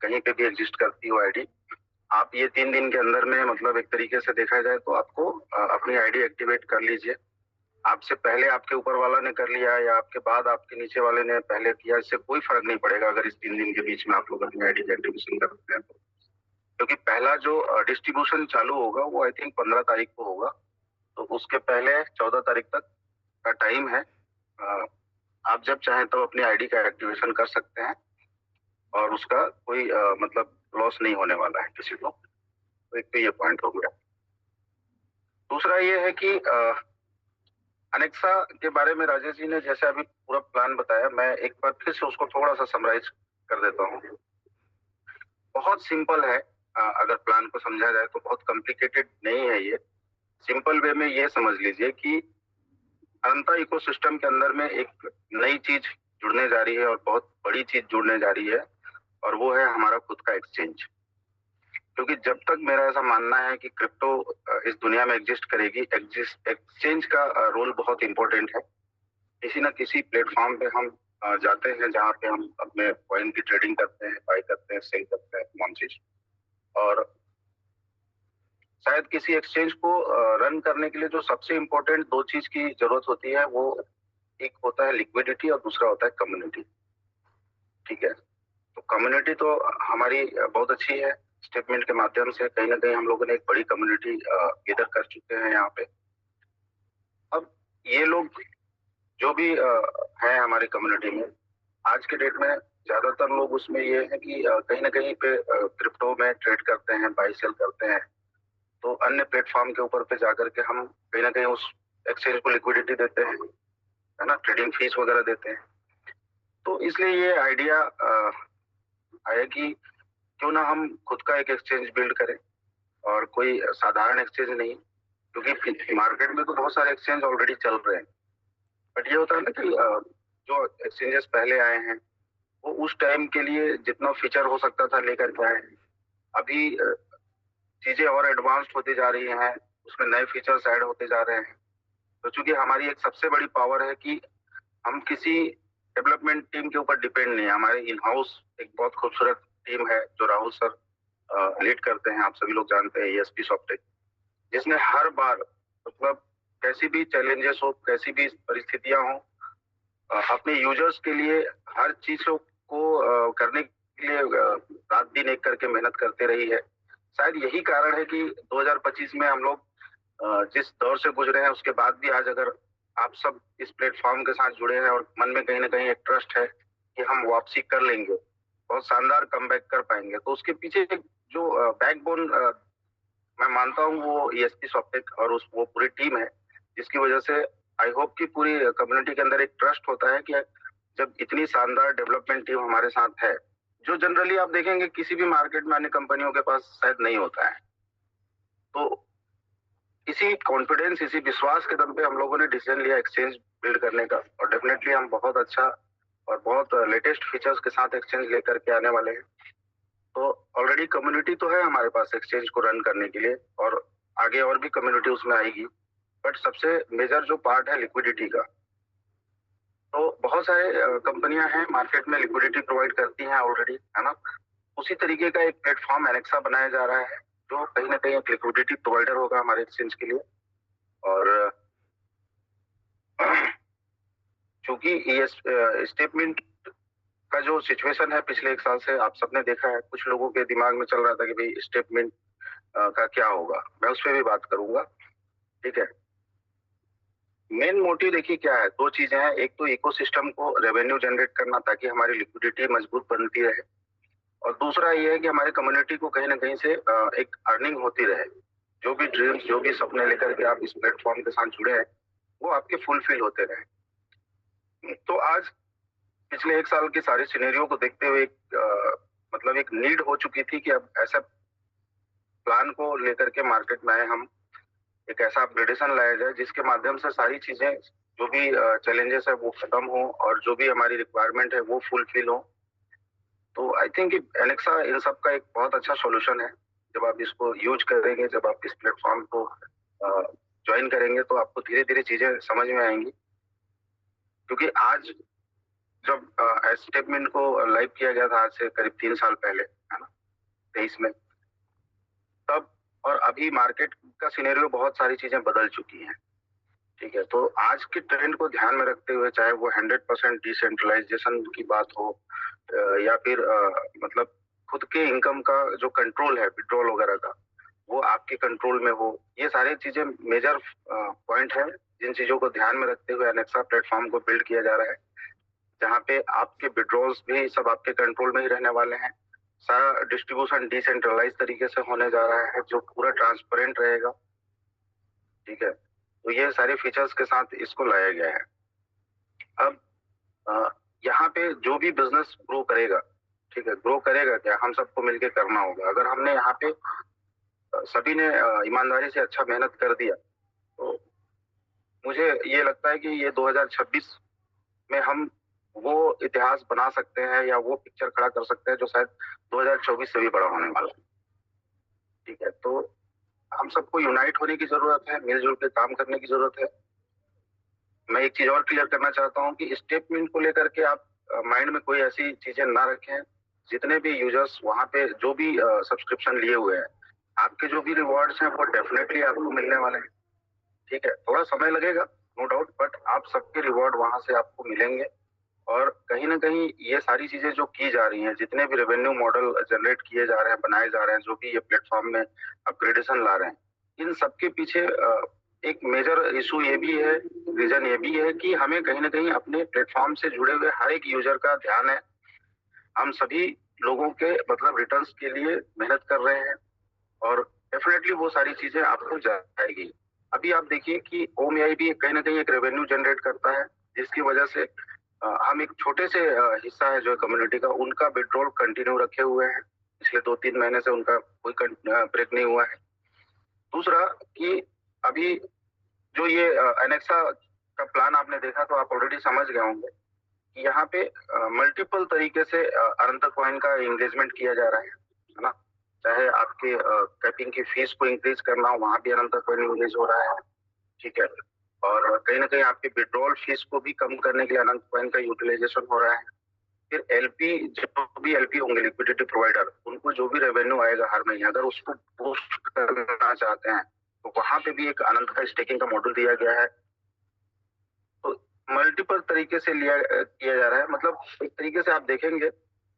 कहीं पे भी एग्जिस्ट करती हो आईडी, आप ये 3 दिन के अंदर में मतलब एक तरीके से देखा जाए तो आपको अपनी आईडी एक्टिवेट कर लीजिए। आपसे पहले आपके ऊपर वाला ने कर लिया या आपके बाद आपके नीचे वाले ने पहले किया, इससे कोई फर्क नहीं पड़ेगा। अगर इस 3 दिन के बीच में आप लोग अपनी आईडी एक्टिवेशन करते हैं क्योंकि पहला जो डिस्ट्रीब्यूशन चालू होगा वो आई थिंक 15 तारीख को होगा, तो उसके पहले 14 तारीख तक का टाइम है। आप जब चाहें तो अपनी आईडी का एक्टिवेशन कर सकते हैं और उसका कोई मतलब लॉस नहीं होने वाला है किसी को। तो एक तो ये पॉइंट हो गया। दूसरा ये है कि अनेक्सा के बारे में राजेश जी ने जैसे अभी पूरा प्लान बताया, मैं एक बार फिर से उसको थोड़ा सा समराइज कर देता हूँ। बहुत सिंपल है, अगर प्लान को समझा जाए तो बहुत कॉम्प्लिकेटेड नहीं है ये। सिंपल वे में ये समझ लीजिए कि अनंता इकोसिस्टम के अंदर में एक नई चीज जुड़ने जा रही है और बहुत बड़ी चीज जुड़ने जा रही है, और वो है हमारा खुद का एक्सचेंज। क्योंकि जब तक मेरा ऐसा मानना है कि क्रिप्टो इस दुनिया में एग्जिस्ट करेगी, एक्सचेंज का रोल बहुत इंपॉर्टेंट है। किसी ना किसी प्लेटफॉर्म पे हम जाते हैं जहाँ पे हम अपने कॉइन की ट्रेडिंग करते हैं, बाय करते हैं, सेल करते हैं, तमाम चीज। और शायद किसी एक्सचेंज को रन करने के लिए जो सबसे इम्पोर्टेंट दो चीज की जरूरत होती है, वो एक होता है लिक्विडिटी और दूसरा होता है कम्युनिटी। ठीक है, तो कम्युनिटी तो हमारी बहुत अच्छी है। स्टेटमेंट के माध्यम से कहीं ना कहीं हम लोगों ने एक बड़ी कम्युनिटी गैदर कर चुके हैं यहाँ पे। अब ये लोग जो भी हैं हमारी कम्युनिटी में, आज के डेट में ज्यादातर लोग उसमें ये है कि कहीं ना कहीं पे क्रिप्टो में ट्रेड करते हैं, बाई सेल करते हैं। तो अन्य प्लेटफॉर्म के ऊपर पे जाकर के हम कहीं ना कहीं उस एक्सचेंज को लिक्विडिटी देते हैं, है ना, ट्रेडिंग फीस वगैरह देते हैं। तो इसलिए ये आइडिया आया कि क्यों ना हम खुद का एक एक्सचेंज बिल्ड करें, और कोई साधारण एक्सचेंज नहीं, क्योंकि मार्केट में तो बहुत सारे एक्सचेंज ऑलरेडी चल रहे हैं। बट ये होता है ना कि जो एक्सचेंजेस पहले आए हैं वो उस टाइम के लिए जितना फीचर हो सकता था लेकर के आए हैं। अभी चीजें और एडवांस्ड होती जा रही हैं, उसमें नए फीचर्स ऐड होते जा रहे हैं। तो चूंकि हमारी एक सबसे बड़ी पावर है कि हम किसी डेवलपमेंट टीम के ऊपर डिपेंड नहीं है। हमारे इन हाउस एक बहुत खूबसूरत टीम है जो राहुल सर लीड करते हैं, आप सभी लोग जानते हैं, ESP सॉफ्टटेक, जिसने हर बार मतलब कैसी भी चैलेंजेस हो, कैसी भी परिस्थितियां हो, अपने यूजर्स के लिए हर चीजों को करने के लिए रात दिन एक करके मेहनत करते रही है। शायद यही कारण है कि 2025 में हम लोग जिस दौर से गुजरे हैं उसके बाद भी आज अगर आप सब इस प्लेटफॉर्म के साथ जुड़े हैं और मन में कहीं ना कहीं एक ट्रस्ट है कि हम वापसी कर लेंगे, बहुत शानदार कमबैक कर पाएंगे, तो उसके पीछे जो बैकबोन मैं मानता हूँ वो ESP सॉफ्टटेक और वो पूरी टीम है, जिसकी वजह से आई होप कि पूरी कम्युनिटी के अंदर एक ट्रस्ट होता है कि जब इतनी शानदार डेवलपमेंट टीम हमारे साथ है, जो जनरली आप देखेंगे किसी भी मार्केट में अन्य कंपनियों के पास शायद नहीं होता है। तो इसी कॉन्फिडेंस, इसी विश्वास के दम पे हम लोगों ने डिसीजन लिया एक्सचेंज बिल्ड करने का, और डेफिनेटली हम बहुत अच्छा और बहुत लेटेस्ट फीचर्स के साथ एक्सचेंज लेकर के आने वाले हैं। तो ऑलरेडी कम्युनिटी तो है हमारे पास एक्सचेंज को रन करने के लिए, और आगे और भी कम्युनिटी उसमें आएगी। बट सबसे मेजर जो पार्ट है लिक्विडिटी का, तो बहुत सारे कंपनियां हैं मार्केट में लिक्विडिटी प्रोवाइड करती हैं ऑलरेडी, है ना। उसी तरीके का एक प्लेटफॉर्म एनेक्सा बनाया जा रहा है जो कहीं ना कहीं एक लिक्विडिटी प्रोवाइडर होगा हमारे एक्सचेंज के लिए। और चूंकि ये स्टेटमेंट का जो सिचुएशन है पिछले एक साल से आप सबने देखा है, कुछ लोगों के दिमाग में चल रहा था कि भाई स्टेटमेंट का क्या होगा, मैं उस पर भी बात करूंगा। ठीक है, मेन मोटिव देखिए क्या है, दो चीजें हैं। एक तो इकोसिस्टम को रेवेन्यू जनरेट करना ताकि हमारी लिक्विडिटी मजबूत बनती रहे, और दूसरा ये है कि हमारी कम्युनिटी को कहीं ना कहीं से एक अर्निंग होती रहे। जो भी ड्रीम्स, जो भी सपने लेकर के आप इस प्लेटफॉर्म के साथ जुड़े हैं, वो आपके फुलफिल होते रहे। तो आज पिछले एक साल के सारे सिनेरियो को देखते हुए मतलब एक नीड हो चुकी थी कि अब ऐसा प्लान को लेकर के मार्केट में आए हम, एक ऐसा अपग्रेडेशन लाया जाए जिसके माध्यम से सारी चीजें, जो भी चैलेंजेस है वो खत्म हो और जो भी हमारी रिक्वायरमेंट है वो फुलफिल हो। तो आई थिंक एनेक्सा इन सब का एक बहुत अच्छा सॉल्यूशन है। जब आप इसको यूज करेंगे, जब आप इस प्लेटफॉर्म को ज्वाइन करेंगे, तो आपको धीरे धीरे चीजें समझ में आएंगी। क्योंकि आज जब स्टेटमेंट को लाइव किया गया था, आज से करीब 3 साल पहले, है ना, 23 में, तब और अभी मार्केट का सिनेरियो बहुत सारी चीजें बदल चुकी हैं। ठीक है, तो आज के ट्रेंड को ध्यान में रखते हुए, चाहे वो 100% डिसेंट्रलाइजेशन की बात हो या फिर मतलब खुद के इनकम का जो कंट्रोल है विड्रॉल वगैरह का, वो आपके कंट्रोल में हो। ये सारी चीजें मेजर पॉइंट है जिन चीजों को ध्यान में रखते हुए एनेक्सा प्लेटफॉर्म को बिल्ड किया जा रहा है, जहाँ पे आपके विड्रॉल्स भी सब आपके कंट्रोल में ही रहने वाले हैं। सारा डिस्ट्रीब्यूशन डिसेंट्रलाइज तरीके से होने जा रहा है, जो पूरा ट्रांसपेरेंट रहेगा। ठीक है, तो ये सारे फीचर्स के साथ इसको लाया गया है। अब यहाँ पे जो भी बिजनेस ग्रो करेगा, ठीक है, ग्रो करेगा क्या, हम सबको मिलके करना होगा। अगर हमने यहाँ पे सभी ने ईमानदारी से अच्छा मेहनत कर दिया, तो मुझे ये लगता है कि ये 2026 में हम वो इतिहास बना सकते हैं या वो पिक्चर खड़ा कर सकते हैं जो शायद 2024 से भी बड़ा होने वाला है। ठीक है, तो हम सबको यूनाइट होने की जरूरत है, मिलजुल के काम करने की जरूरत है। मैं एक चीज और क्लियर करना चाहता हूँ कि स्टेटमेंट को लेकर के आप माइंड में कोई ऐसी चीजें ना रखें। जितने भी यूजर्स वहां पे जो भी सब्सक्रिप्शन लिए हुए हैं, आपके जो भी रिवॉर्ड्स हैं वो डेफिनेटली आपको मिलने वाले हैं। ठीक है, थोड़ा समय लगेगा नो डाउट, बट आप सबके रिवॉर्ड वहां से आपको मिलेंगे। और कहीं ना कहीं ये सारी चीजें जो की जा रही हैं, जितने भी रेवेन्यू मॉडल जनरेट किए जा रहे हैं, बनाए जा रहे हैं, जो भी ये प्लेटफॉर्म में अपग्रेडेशन ला रहे हैं, इन सबके पीछे एक मेजर इशू ये भी है, रीजन ये भी है कि हमें कहीं ना कहीं अपने प्लेटफॉर्म से जुड़े हुए हर एक यूजर का ध्यान है। हम सभी लोगों के मतलब रिटर्न्स के लिए मेहनत कर रहे हैं और डेफिनेटली वो सारी चीजें आपको जाएगी। अभी आप देखिए कि ओम एआई भी कहीं ना कहीं एक रेवेन्यू जनरेट करता है, जिसकी वजह से हम एक छोटे से हिस्सा है जो कम्युनिटी का, उनका विड्रॉल कंटिन्यू रखे हुए हैं। पिछले 2-3 महीने से उनका कोई ब्रेक नहीं हुआ है। दूसरा कि अभी जो ये एनेक्सा का प्लान आपने देखा तो आप ऑलरेडी समझ गए होंगे कि यहाँ पे मल्टीपल तरीके से अनंत कॉइन का एंगेजमेंट किया जा रहा है ना। चाहे आपके कैपिंग की फीस को इंक्रीज करना हो, वहां भी अनंत कॉइन इंक्रीज हो रहा है। ठीक है, और कहीं ना कहीं आपके विड्रॉल फीस को भी कम करने के लिए अनंत कॉइन का यूटिलाइजेशन हो रहा है। फिर एलपी, जो भी एलपी होंगे लिक्विडिटी प्रोवाइडर, उनको जो भी रेवेन्यू आएगा हर महीने, अगर उसको बूस्ट करना चाहते हैं तो वहां पे भी एक अनंत का स्टेकिंग का मॉडल दिया गया है। तो मल्टीपल तरीके से किया जा रहा है। मतलब एक तरीके से आप देखेंगे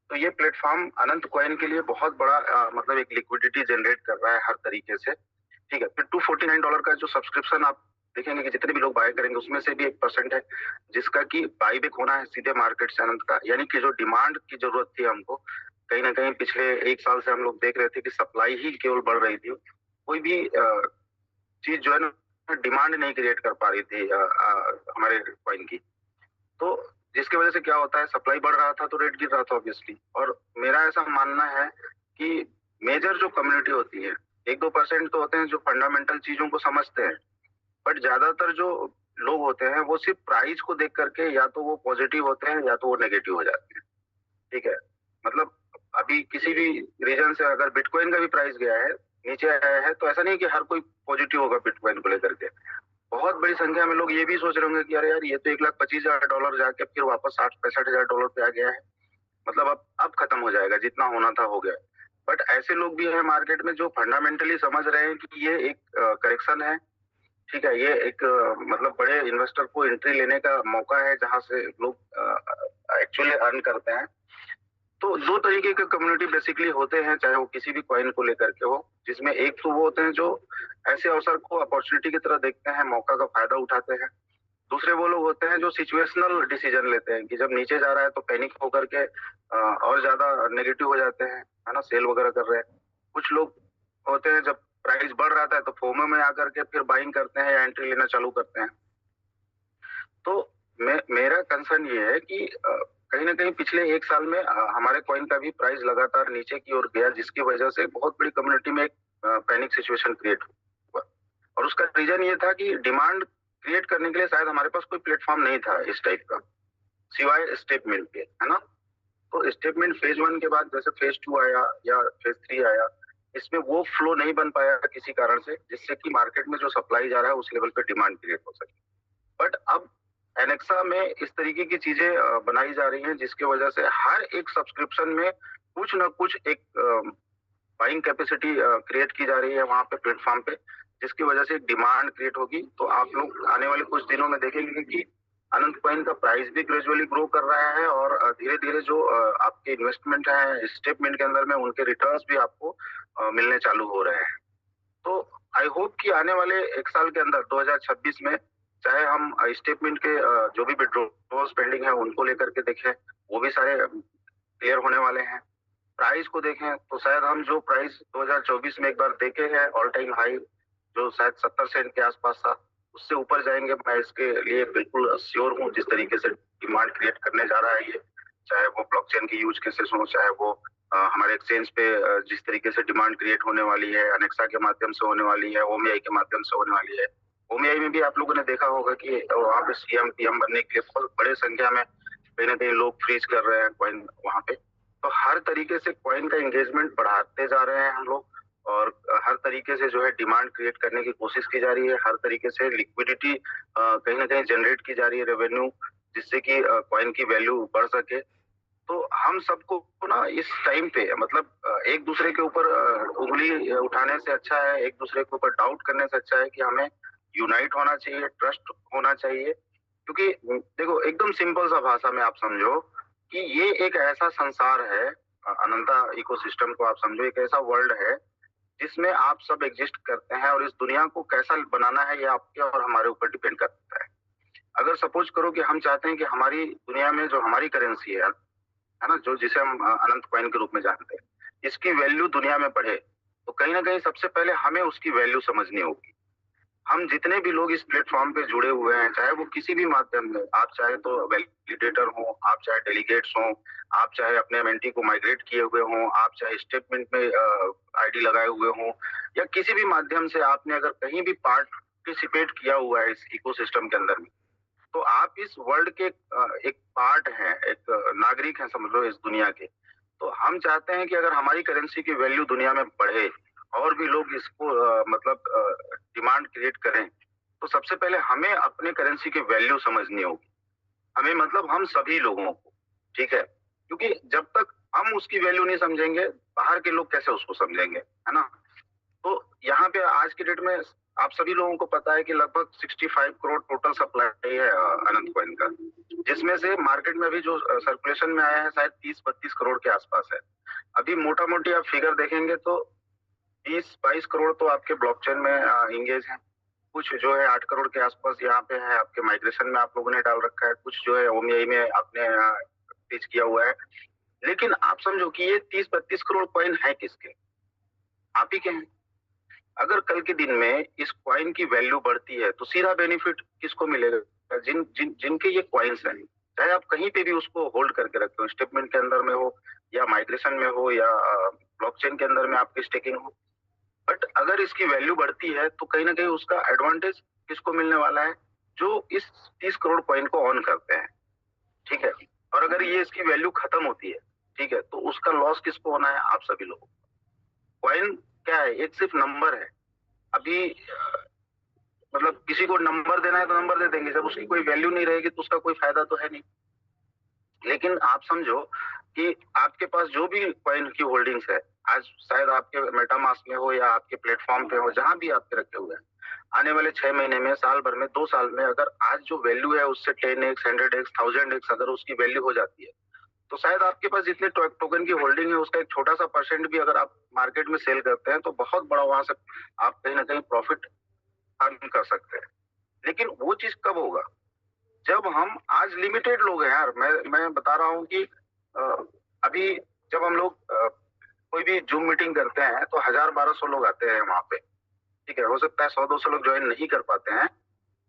तो ये प्लेटफॉर्म अनंत कॉइन के लिए बहुत बड़ा मतलब एक लिक्विडिटी जनरेट कर रहा है हर तरीके से। ठीक है, फिर $249 का जो सब्सक्रिप्शन आप देखेंगे कि जितने भी लोग बाय करेंगे उसमें से भी 1% है जिसका कि बाईबैक होना है सीधे मार्केट से अनंत का। यानी कि जो डिमांड की जरूरत थी हमको, कहीं ना कहीं पिछले 1 साल से हम लोग देख रहे थे कि सप्लाई ही केवल बढ़ रही थी, कोई भी चीज जो है ना डिमांड नहीं क्रिएट कर पा रही थी हमारे कॉइन की। तो जिसकी वजह से क्या होता है, सप्लाई बढ़ रहा था तो रेट गिर रहा था ऑब्वियसली। और मेरा ऐसा मानना है कि मेजर जो कम्युनिटी होती है, 1-2% तो होते हैं जो फंडामेंटल चीजों को समझते हैं, बट ज्यादातर जो लोग होते हैं वो सिर्फ प्राइस को देख करके या तो वो पॉजिटिव होते हैं या तो वो नेगेटिव हो जाते हैं। ठीक है, मतलब अभी किसी भी रीजन से अगर बिटकॉइन का भी प्राइस गया है, नीचे आया है, तो ऐसा नहीं कि हर कोई पॉजिटिव होगा बिटकॉइन को लेकर के। बहुत बड़ी संख्या में लोग ये भी सोच रहे होंगे कि अरे यार ये तो $1,25,000 जाके फिर वापस $60-65,000 पे आ गया है, मतलब अब खत्म हो जाएगा, जितना होना था हो गया। बट ऐसे लोग भी हैं मार्केट में जो फंडामेंटली समझ रहे हैं कि ये एक करेक्शन है। ठीक है, ये एक मतलब बड़े इन्वेस्टर को एंट्री लेने का मौका है जहां से लोग एक्चुअली अर्न करते हैं। तो 2 तरीके के कम्युनिटी बेसिकली होते हैं, चाहे वो किसी भी कॉइन को लेकर के हो, जिसमें एक तो वो होते हैं जो ऐसे अवसर को अपॉर्चुनिटी की तरह देखते हैं, मौका का फायदा उठाते हैं। दूसरे वो लोग होते हैं जो सिचुएशनल डिसीजन लेते हैं कि जब नीचे जा रहा है तो पैनिक होकर के और ज्यादा नेगेटिव हो जाते हैं, है ना, सेल वगैरह कर रहे हैं। कुछ लोग होते हैं जब प्राइस बढ़ रहा था तो फोमो में आकर के फिर बाइंग करते हैं या एंट्री लेना चालू करते हैं। तो मेरा कंसर्न ये है कि कहीं ना कहीं पिछले 1 साल में हमारे कॉइन का भी प्राइस लगातार नीचे की ओर गया, जिसकी वजह से बहुत बड़ी कम्युनिटी में एक पैनिक सिचुएशन क्रिएट हुआ। और उसका रीजन ये था कि डिमांड क्रिएट करने के लिए शायद हमारे पास कोई प्लेटफॉर्म नहीं था इस टाइप का, सिवाय स्टेटमेंट के, है ना। तो स्टेटमेंट फेज 1 के बाद जैसे फेज 2 आया या फेज 3 आया, इसमें वो फ्लो नहीं बन पाया किसी कारण से, जिससे कि मार्केट में जो सप्लाई जा रहा है उस लेवल पे डिमांड क्रिएट हो सके। बट अब एनेक्सा में इस तरीके की चीजें बनाई जा रही हैं जिसकी वजह से हर एक सब्सक्रिप्शन में कुछ ना कुछ एक बाइंग कैपेसिटी क्रिएट की जा रही है वहां पे प्लेटफॉर्म पे, जिसकी वजह से डिमांड क्रिएट होगी। तो आप लोग आने वाले कुछ दिनों में देखेंगे कि अनंत कॉइन का प्राइस भी ग्रेजुअली ग्रो कर रहा है और धीरे धीरे जो आपके इन्वेस्टमेंट है स्टेटमेंट के अंदर में उनके रिटर्न्स भी आपको मिलने चालू हो रहे हैं। तो आई होप कि आने वाले एक साल के अंदर 2026 में चाहे हम स्टेटमेंट के जो भी विड्रॉल्स पेंडिंग है उनको लेकर के देखें, वो भी सारे क्लियर होने वाले हैं। प्राइस को देखें तो शायद हम जो प्राइस 2024 में एक बार देखे हैं ऑल टाइम हाई जो शायद 70 सेंट के आसपास था, उससे ऊपर जाएंगे। मैं इसके लिए बिल्कुल श्योर हूँ। जिस तरीके से डिमांड क्रिएट करने जा रहा है ये, चाहे वो ब्लॉकचेन की यूज केसेस हो, चाहे वो हमारे एक्सचेंज पे जिस तरीके से डिमांड क्रिएट होने वाली है, अनेक्सा के माध्यम से होने वाली है, ओमीआई के माध्यम से होने वाली है। ओमीआई में भी आप लोगों ने देखा होगा कि वहाँ पे सीएम पीएम बनने के लिए बहुत बड़े संख्या में कहीं ना कहीं लोग फ्रीज कर रहे हैं कॉइन वहाँ पे। तो हर तरीके से कॉइन का एंगेजमेंट बढ़ाते जा रहे हैं हम लोग और हर तरीके से जो है डिमांड क्रिएट करने की कोशिश की जा रही है। हर तरीके से लिक्विडिटी कहीं ना कहीं जनरेट की जा रही है, रेवेन्यू, जिससे कि कॉइन की वैल्यू बढ़ सके। तो हम सबको ना इस टाइम पे मतलब एक दूसरे के ऊपर उंगली उठाने से अच्छा है, एक दूसरे के ऊपर डाउट करने से अच्छा है कि हमें यूनाइट होना चाहिए, ट्रस्ट होना चाहिए। क्योंकि देखो एकदम सिंपल सा भाषा में आप समझो कि ये एक ऐसा संसार है, अनंता इकोसिस्टम को आप समझो एक ऐसा वर्ल्ड है जिसमें आप सब एग्जिस्ट करते हैं और इस दुनिया को कैसा बनाना है ये आपके और हमारे ऊपर डिपेंड करता है। अगर सपोज करो कि हम चाहते हैं कि हमारी दुनिया में जो हमारी करेंसी है ना, जो जिसे हम अनंत कॉइन के रूप में जानते हैं, इसकी वैल्यू दुनिया में बढ़े तो कहीं ना कहीं सबसे पहले हमें उसकी वैल्यू समझनी होगी। हम जितने भी लोग इस प्लेटफॉर्म पे जुड़े हुए हैं, चाहे वो किसी भी माध्यम में, आप चाहे तो वैलिडेटर हो, आप चाहे डेलीगेट्स हो, आप चाहे अपने मेंटी को माइग्रेट किए हुए हो, आप चाहे स्टेटमेंट में आईडी लगाए हुए हो, या किसी भी माध्यम से आपने अगर कहीं भी पार्टिसिपेट किया हुआ है इस इकोसिस्टम के अंदर में, तो आप इस वर्ल्ड के एक पार्ट हैं, एक नागरिक हैं समझ लो इस दुनिया के। तो हम चाहते हैं कि अगर हमारी करेंसी की वैल्यू दुनिया में बढ़े और भी लोग इसको मतलब डिमांड क्रिएट करें, तो सबसे पहले हमें अपने करेंसी की वैल्यू समझनी होगी। हमें मतलब हम सभी लोगों को, ठीक है, क्योंकि जब तक हम उसकी वैल्यू नहीं समझेंगे, बाहर के लोग कैसे उसको समझेंगे, है ना। तो यहाँ पे आज के डेट में आप सभी लोगों को पता है कि लगभग 65 करोड़ टोटल सप्लाई है अनंत कॉइन का, जिसमें से मार्केट में भी जो सर्कुलेशन में आया है शायद 30-32 करोड़ के आसपास है। अभी मोटा मोटी आप फिगर देखेंगे तो 20-22 करोड़ तो आपके ब्लॉकचेन में इंगेज है, कुछ जो है 8 करोड़ के आसपास यहाँ पे है आपके माइग्रेशन में आप लोगों ने डाल रखा है, कुछ जो है ओमीआई में आपने टीच किया हुआ है। लेकिन आप समझो कि ये 30-32 करोड़ कॉइन है किसके? आप ही के हैं। अगर कल के दिन में इस कॉइन की वैल्यू बढ़ती है तो सीधा बेनिफिट किसको मिलेगा? जिनके ये कॉइन्स हैं, चाहे आप कहीं पे भी उसको होल्ड करके रखते हो, स्टेटमेंट के अंदर में हो या माइग्रेशन में हो या ब्लॉकचेन के अंदर में आपकी स्टेकिंग हो, बट अगर इसकी वैल्यू बढ़ती है तो कहीं ना कहीं उसका एडवांटेज किसको मिलने वाला है? जो इस 30 करोड़ कॉइन को ऑन करते हैं, ठीक है। और अगर ये इसकी वैल्यू खत्म होती है, ठीक है, तो उसका लॉस किसको होना है? आप सभी लोगों को। कॉइन क्या है? एक सिर्फ नंबर है। अभी मतलब किसी को नंबर देना है तो नंबर दे देंगे, जब उसकी कोई वैल्यू नहीं रहेगी तो उसका कोई फायदा तो है नहीं। लेकिन आप समझो कि आपके पास जो भी कॉइन की होल्डिंग्स है, आज शायद आपके मेटामास्क में हो या आपके प्लेटफॉर्म पे हो, जहां भी आपके रखे हुए हैं, आने वाले 6 महीने में, साल भर में, 2 साल में अगर आज जो वैल्यू है उससे 10x, 100x, 1000x अगर उसकी वैल्यू हो जाती है, तो शायद आपके पास जितने टोकन की होल्डिंग है उसका एक छोटा सा परसेंट भी अगर आप मार्केट में सेल करते हैं तो बहुत बड़ा वहां से आप कहीं ना कहीं प्रॉफिट अर्न कर सकते हैं। लेकिन वो चीज कब होगा? जब हम, आज लिमिटेड लोग हैं यार, मैं बता रहा हूँ कि अभी जब हम लोग कोई भी जूम मीटिंग करते हैं तो 1000-1200 लोग आते हैं वहां पे, ठीक है। हो सकता है 100-200 लोग ज्वाइन नहीं कर पाते हैं,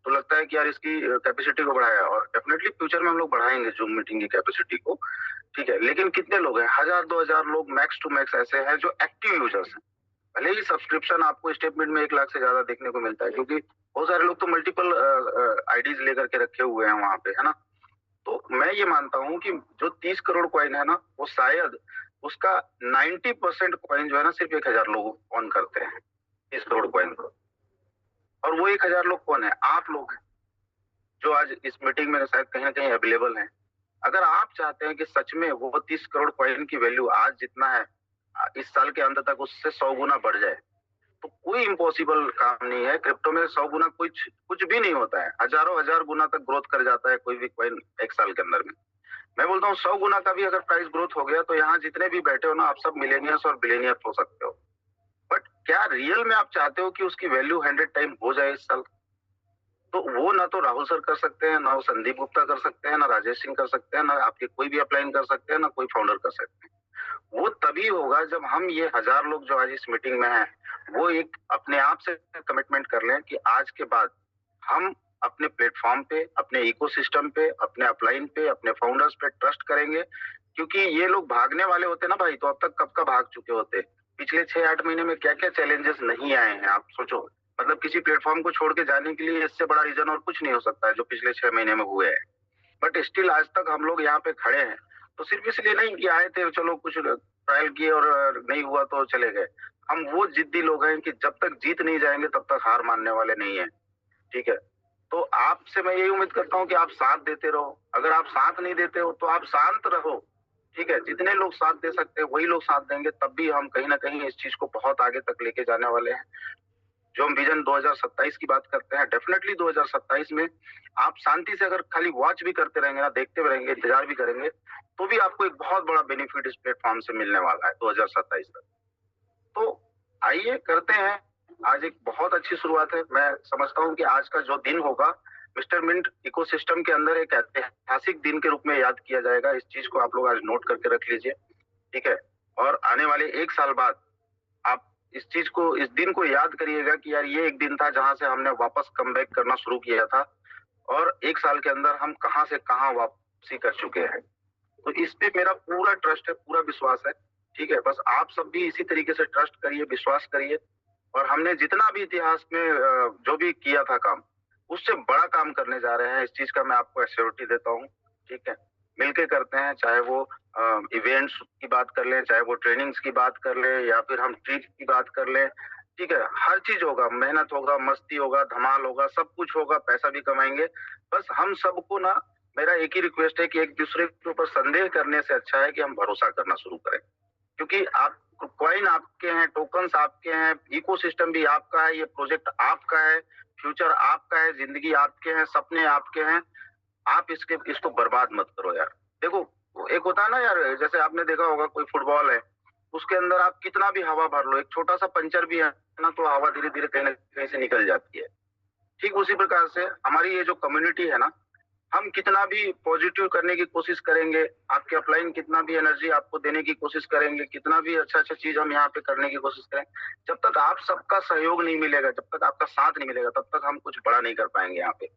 तो लगता है कि यार इसकी कैपेसिटी को बढ़ाया, और डेफिनेटली फ्यूचर में हम लोग बढ़ाएंगे जूम मीटिंग की कैपेसिटी को, ठीक है। लेकिन कितने लोग हैं? 1000-2000 लोग मैक्स टू मैक्स ऐसे हैं जो एक्टिव यूजर्स हैं। भले ही सब्सक्रिप्शन आपको स्टेटमेंट में 1 लाख से ज्यादा देखने को मिलता है, क्योंकि बहुत सारे लोग तो मल्टीपल आईडीज लेकर के रखे हुए हैं वहां पे, है ना। तो मैं ये मानता हूँ कि जो 30 करोड़ कॉइन है ना, वो शायद उसका 90% कॉइन जो है ना सिर्फ 1000 लोग ऑन करते हैं 30 करोड़ कॉइन को। और वो 1000 लोग कौन है? आप लोग हैं, जो आज इस मीटिंग में शायद कहीं ना कहीं अवेलेबल हैं। अगर आप चाहते हैं कि सच में वो 30 करोड़ कॉइन की वैल्यू आज जितना है इस साल के अंत तक उससे 100 गुना बढ़ जाए, तो कोई इम्पॉसिबल काम नहीं है। क्रिप्टो में 100 गुना कुछ भी नहीं होता है, हजारों हजार गुना तक ग्रोथ कर जाता है कोई भी कॉइन एक साल के अंदर में। मैं बोलता हूँ 100 गुना का भी अगर प्राइस ग्रोथ हो गया तो यहाँ जितने भी बैठे हो ना, आप सब मिलेनियर्स और बिलेनियर्स हो सकते हो। बट क्या रियल में आप चाहते हो कि उसकी वैल्यू 100 टाइम हो जाए इस साल? तो वो ना तो राहुल सर कर सकते हैं, ना वो संदीप गुप्ता कर सकते हैं, ना राजेश सिंह कर सकते हैं, ना आपके कोई भी अपलाइन कर सकते हैं, ना कोई फाउंडर कर सकते हैं। वो तभी होगा जब हम ये 1000 लोग जो आज इस मीटिंग में हैं, वो एक अपने आप से कमिटमेंट कर लें कि आज के बाद हम अपने प्लेटफॉर्म पे, अपने इकोसिस्टम पे, अपने अपलाइन पे, अपने फाउंडर्स पे ट्रस्ट करेंगे। क्योंकि ये लोग भागने वाले होते ना भाई, तो अब तक कब का भाग चुके होते। पिछले 6-8 महीने में क्या क्या चैलेंजेस नहीं आए हैं आप सोचो। मतलब किसी प्लेटफॉर्म को छोड़ के जाने के लिए इससे बड़ा रीजन और कुछ नहीं हो सकता है जो पिछले 6 महीने में हुए हैं। बट स्टिल आज तक हम लोग यहाँ पे खड़े हैं, तो सिर्फ इसलिए नहीं कि आए थे चलो कुछ ट्रायल किए और नहीं हुआ तो चले गए। हम वो जिद्दी लोग हैं कि जब तक जीत नहीं जाएंगे तब तक हार मानने वाले नहीं है। ठीक है, तो आपसे मैं यही उम्मीद करता हूँ कि आप साथ देते रहो। अगर आप साथ नहीं देते हो तो आप शांत रहो। ठीक है, जितने लोग साथ दे सकते हैं वही लोग साथ देंगे, तब भी हम कहीं ना कहीं इस चीज को बहुत आगे तक लेके जाने वाले हैं। जो हम विजन 2027 की बात करते हैं, डेफिनेटली 2027 में आप शांति से अगर खाली वॉच भी करते रहेंगे ना, देखते भी रहेंगे, इंतजार भी करेंगे, तो भी आपको एक बहुत बड़ा बेनिफिट इस प्लेटफॉर्म से मिलने वाला है 2027 तक। तो आइए करते हैं। आज एक बहुत अच्छी शुरुआत है। मैं समझता हूँ कि आज का जो दिन होगा मिस्टर मिंट इकोसिस्टम के अंदर एक ऐतिहासिक दिन के रूप में याद किया जाएगा। इस चीज को आप लोग आज नोट करके रख लीजिए। ठीक है, और आने वाले 1 साल बाद आप इस चीज को, इस दिन को याद करिएगा कि यार ये एक दिन था जहां से हमने वापस कमबैक करना शुरू किया था, और 1 साल के अंदर हम कहां से कहां वापसी कर चुके हैं। तो इस पे मेरा पूरा ट्रस्ट है, पूरा विश्वास है। ठीक है, बस आप सब भी इसी तरीके से ट्रस्ट करिए, विश्वास करिए, और हमने जितना भी इतिहास में जो भी किया था काम, उससे बड़ा काम करने जा रहे हैं। इस चीज का मैं आपको एश्योरिटी देता हूँ। ठीक है, मिलके करते हैं, चाहे वो इवेंट्स की बात कर लें, चाहे वो ट्रेनिंग्स की बात कर लें, या फिर हम ट्रिप की बात कर लें। ठीक है, हर चीज होगा, मेहनत होगा, मस्ती होगा, धमाल होगा, सब कुछ होगा, पैसा भी कमाएंगे। बस हम सबको ना, मेरा एक ही रिक्वेस्ट है कि एक दूसरे के ऊपर संदेह करने से अच्छा है कि हम भरोसा करना शुरू करें। क्योंकि आप कॉइन आपके हैं, टोकन्स आपके हैं, इकोसिस्टम भी आपका है, ये प्रोजेक्ट आपका है, फ्यूचर आपका है, जिंदगी आपके हैं, सपने आपके हैं। आप इसको बर्बाद मत करो यार। देखो, एक होता है ना यार, जैसे आपने देखा होगा कोई फुटबॉल है, उसके अंदर आप कितना भी हवा भर लो, एक छोटा सा पंचर भी है ना, तो हवा धीरे धीरे कहीं ना कहीं से निकल जाती है। ठीक उसी प्रकार से हमारी ये जो कम्युनिटी है ना, हम कितना भी पॉजिटिव करने की कोशिश करेंगे, आपके अपलाइन कितना भी एनर्जी आपको देने की कोशिश करेंगे, कितना भी अच्छा चीज हम यहाँ पे करने की कोशिश करें, जब तक आप सबका सहयोग नहीं मिलेगा, जब तक आपका साथ नहीं मिलेगा, तब तक हम कुछ बड़ा नहीं कर पाएंगे यहाँ पे।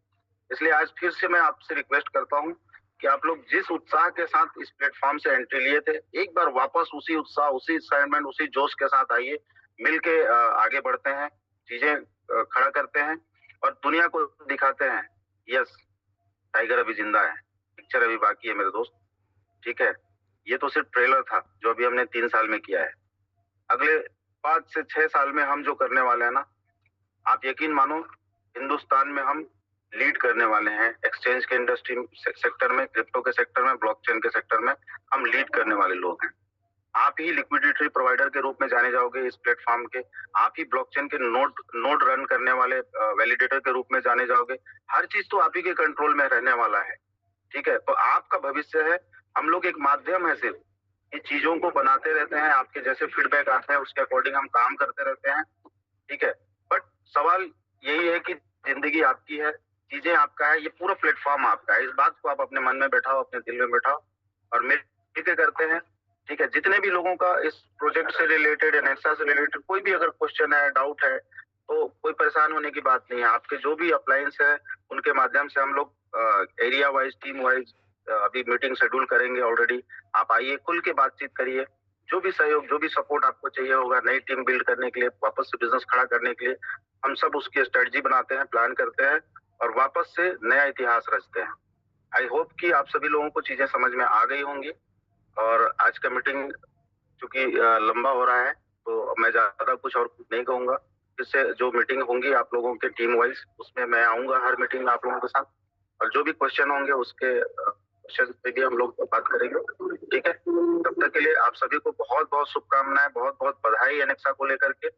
इसलिए आज फिर से मैं आपसे रिक्वेस्ट करता हूँ कि आप लोग जिस उत्साह के साथ इस प्लेटफॉर्म से एंट्री लिए थे, एक बार वापस उसी उत्साह, उसी एक्साइटमेंट, उसी जोश के साथ आइए, मिलके आगे बढ़ते हैं, चीजें खड़ा करते हैं और दुनिया को दिखाते हैं यस, टाइगर अभी जिंदा है, पिक्चर अभी बाकी है मेरे दोस्त। ठीक है, ये तो सिर्फ ट्रेलर था जो अभी हमने 3 साल में किया है। अगले 5 से 6 साल में हम जो करने वाले हैं ना, आप यकीन मानो, हिंदुस्तान में हम लीड करने वाले हैं। एक्सचेंज के इंडस्ट्री सेक्टर में, क्रिप्टो के सेक्टर में, ब्लॉकचेन के सेक्टर में हम लीड करने वाले लोग हैं। आप ही लिक्विडिटी प्रोवाइडर के रूप में जाने जाओगे इस प्लेटफॉर्म के, आप ही ब्लॉकचेन के नोड रन करने वाले वैलिडेटर के रूप में जाने जाओगे। हर चीज तो आप ही के कंट्रोल में रहने वाला है। ठीक है, तो आपका भविष्य है, हम लोग एक माध्यम है, सिर्फ ये चीजों को बनाते रहते हैं, आपके जैसे फीडबैक आते हैं उसके अकॉर्डिंग हम काम करते रहते हैं। ठीक है, बट सवाल यही है कि जिंदगी आपकी है, चीजें आपका है, ये पूरा प्लेटफॉर्म आपका है। इस बात को आप अपने मन में बैठाओ, अपने दिल में बैठाओ और मिलकर करते हैं। ठीक है, जितने भी लोगों का इस प्रोजेक्ट से रिलेटेड, नेक्सा से रिलेटेड कोई भी अगर क्वेश्चन है, डाउट है, तो कोई परेशान होने की बात नहीं है। आपके जो भी अप्लायंस है उनके माध्यम से हम लोग एरिया वाइज, टीम वाइज अभी मीटिंग शेड्यूल करेंगे ऑलरेडी। आप आइए, खुल के बातचीत करिए, जो भी सहयोग, जो भी सपोर्ट आपको चाहिए होगा नई टीम बिल्ड करने के लिए, वापस से बिजनेस खड़ा करने के लिए, हम सब उसकी स्ट्रेटजी बनाते हैं, प्लान करते हैं और वापस से नया इतिहास रचते हैं। आई होप कि आप सभी लोगों को चीजें समझ में आ गई होंगी। और आज का मीटिंग चूंकि लंबा हो रहा है तो मैं ज्यादा कुछ और नहीं कहूंगा। इससे जो मीटिंग होंगी आप लोगों के टीम वाइज, उसमें मैं आऊंगा हर मीटिंग में आप लोगों के साथ, और जो भी क्वेश्चन होंगे उसके क्वेश्चन पे भी हम लोग बात करेंगे। ठीक है, तब तक के लिए आप सभी को बहुत बहुत शुभकामनाएं, बहुत बहुत बधाई एनेक्सा को लेकर के।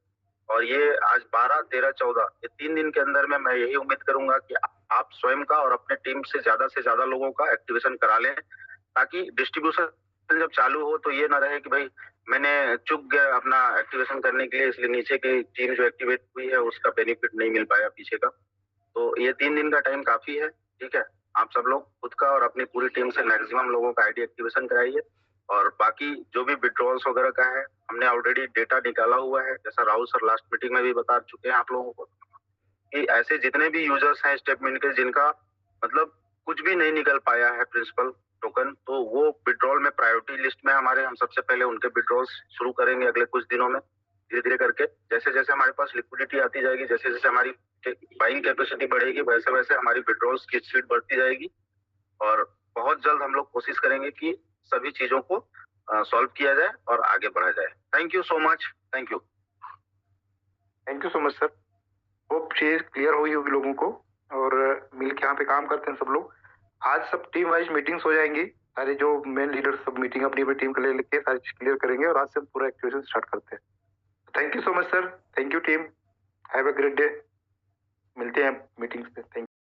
और ये आज 12, 13, 14 ये 3 दिन के अंदर में मैं यही उम्मीद करूंगा कि आप स्वयं का और अपने टीम से ज्यादा लोगों का एक्टिवेशन करा लें, ताकि डिस्ट्रीब्यूशन जब चालू हो तो ये ना रहे कि भाई मैंने चूक गया अपना एक्टिवेशन करने के लिए, इसलिए नीचे की टीम जो एक्टिवेट हुई है उसका बेनिफिट नहीं मिल पाया पीछे का। तो ये 3 दिन का टाइम काफी है, ठीक है। आप सब लोग खुद का और अपनी पूरी टीम से मैक्सिमम लोगों का आईडी एक्टिवेशन कराइए, और बाकी जो भी विड्रॉल्स वगैरह का है हमने ऑलरेडी डेटा निकाला हुआ है, जैसा राहुल सर लास्ट मीटिंग में भी बता चुके हैं आप लोगों को कि ऐसे जितने भी यूजर्स हैं स्टेटमेंट के जिनका मतलब कुछ भी नहीं निकल पाया है प्रिंसिपल टोकन, तो वो विड्रॉल में प्रायोरिटी लिस्ट में हमारे, हम सबसे पहले उनके विड्रॉल्स शुरू करेंगे अगले कुछ दिनों में धीरे धीरे करके। जैसे जैसे हमारे पास लिक्विडिटी आती जाएगी, जैसे जैसे हमारी बाइंग कैपेसिटी बढ़ेगी, वैसे वैसे हमारी विड्रॉल्स की स्पीड बढ़ती जाएगी, और बहुत जल्द हम लोग कोशिश करेंगे कि सभी चीजों को सॉल्व किया जाए और आगे बढ़ा जाए। Thank you so much. Thank you so much sir. Hope चीज क्लियर हुई होगी लोगों को, और मिल के यहाँ पे काम करते हैं सब लोग। आज सब टीम वाइज मीटिंग्स हो जाएंगी, सारे जो मेन लीडर सब मीटिंग अपनी अपनी टीम के लिए लेके सारी चीज क्लियर करेंगे, और आज से हम पूरा एक्टिवेशन स्टार्ट करते हैं। Thank you so much sir. Thank you team. Have a great day. मिलते हैं मीटिंग्स पे। Thank you.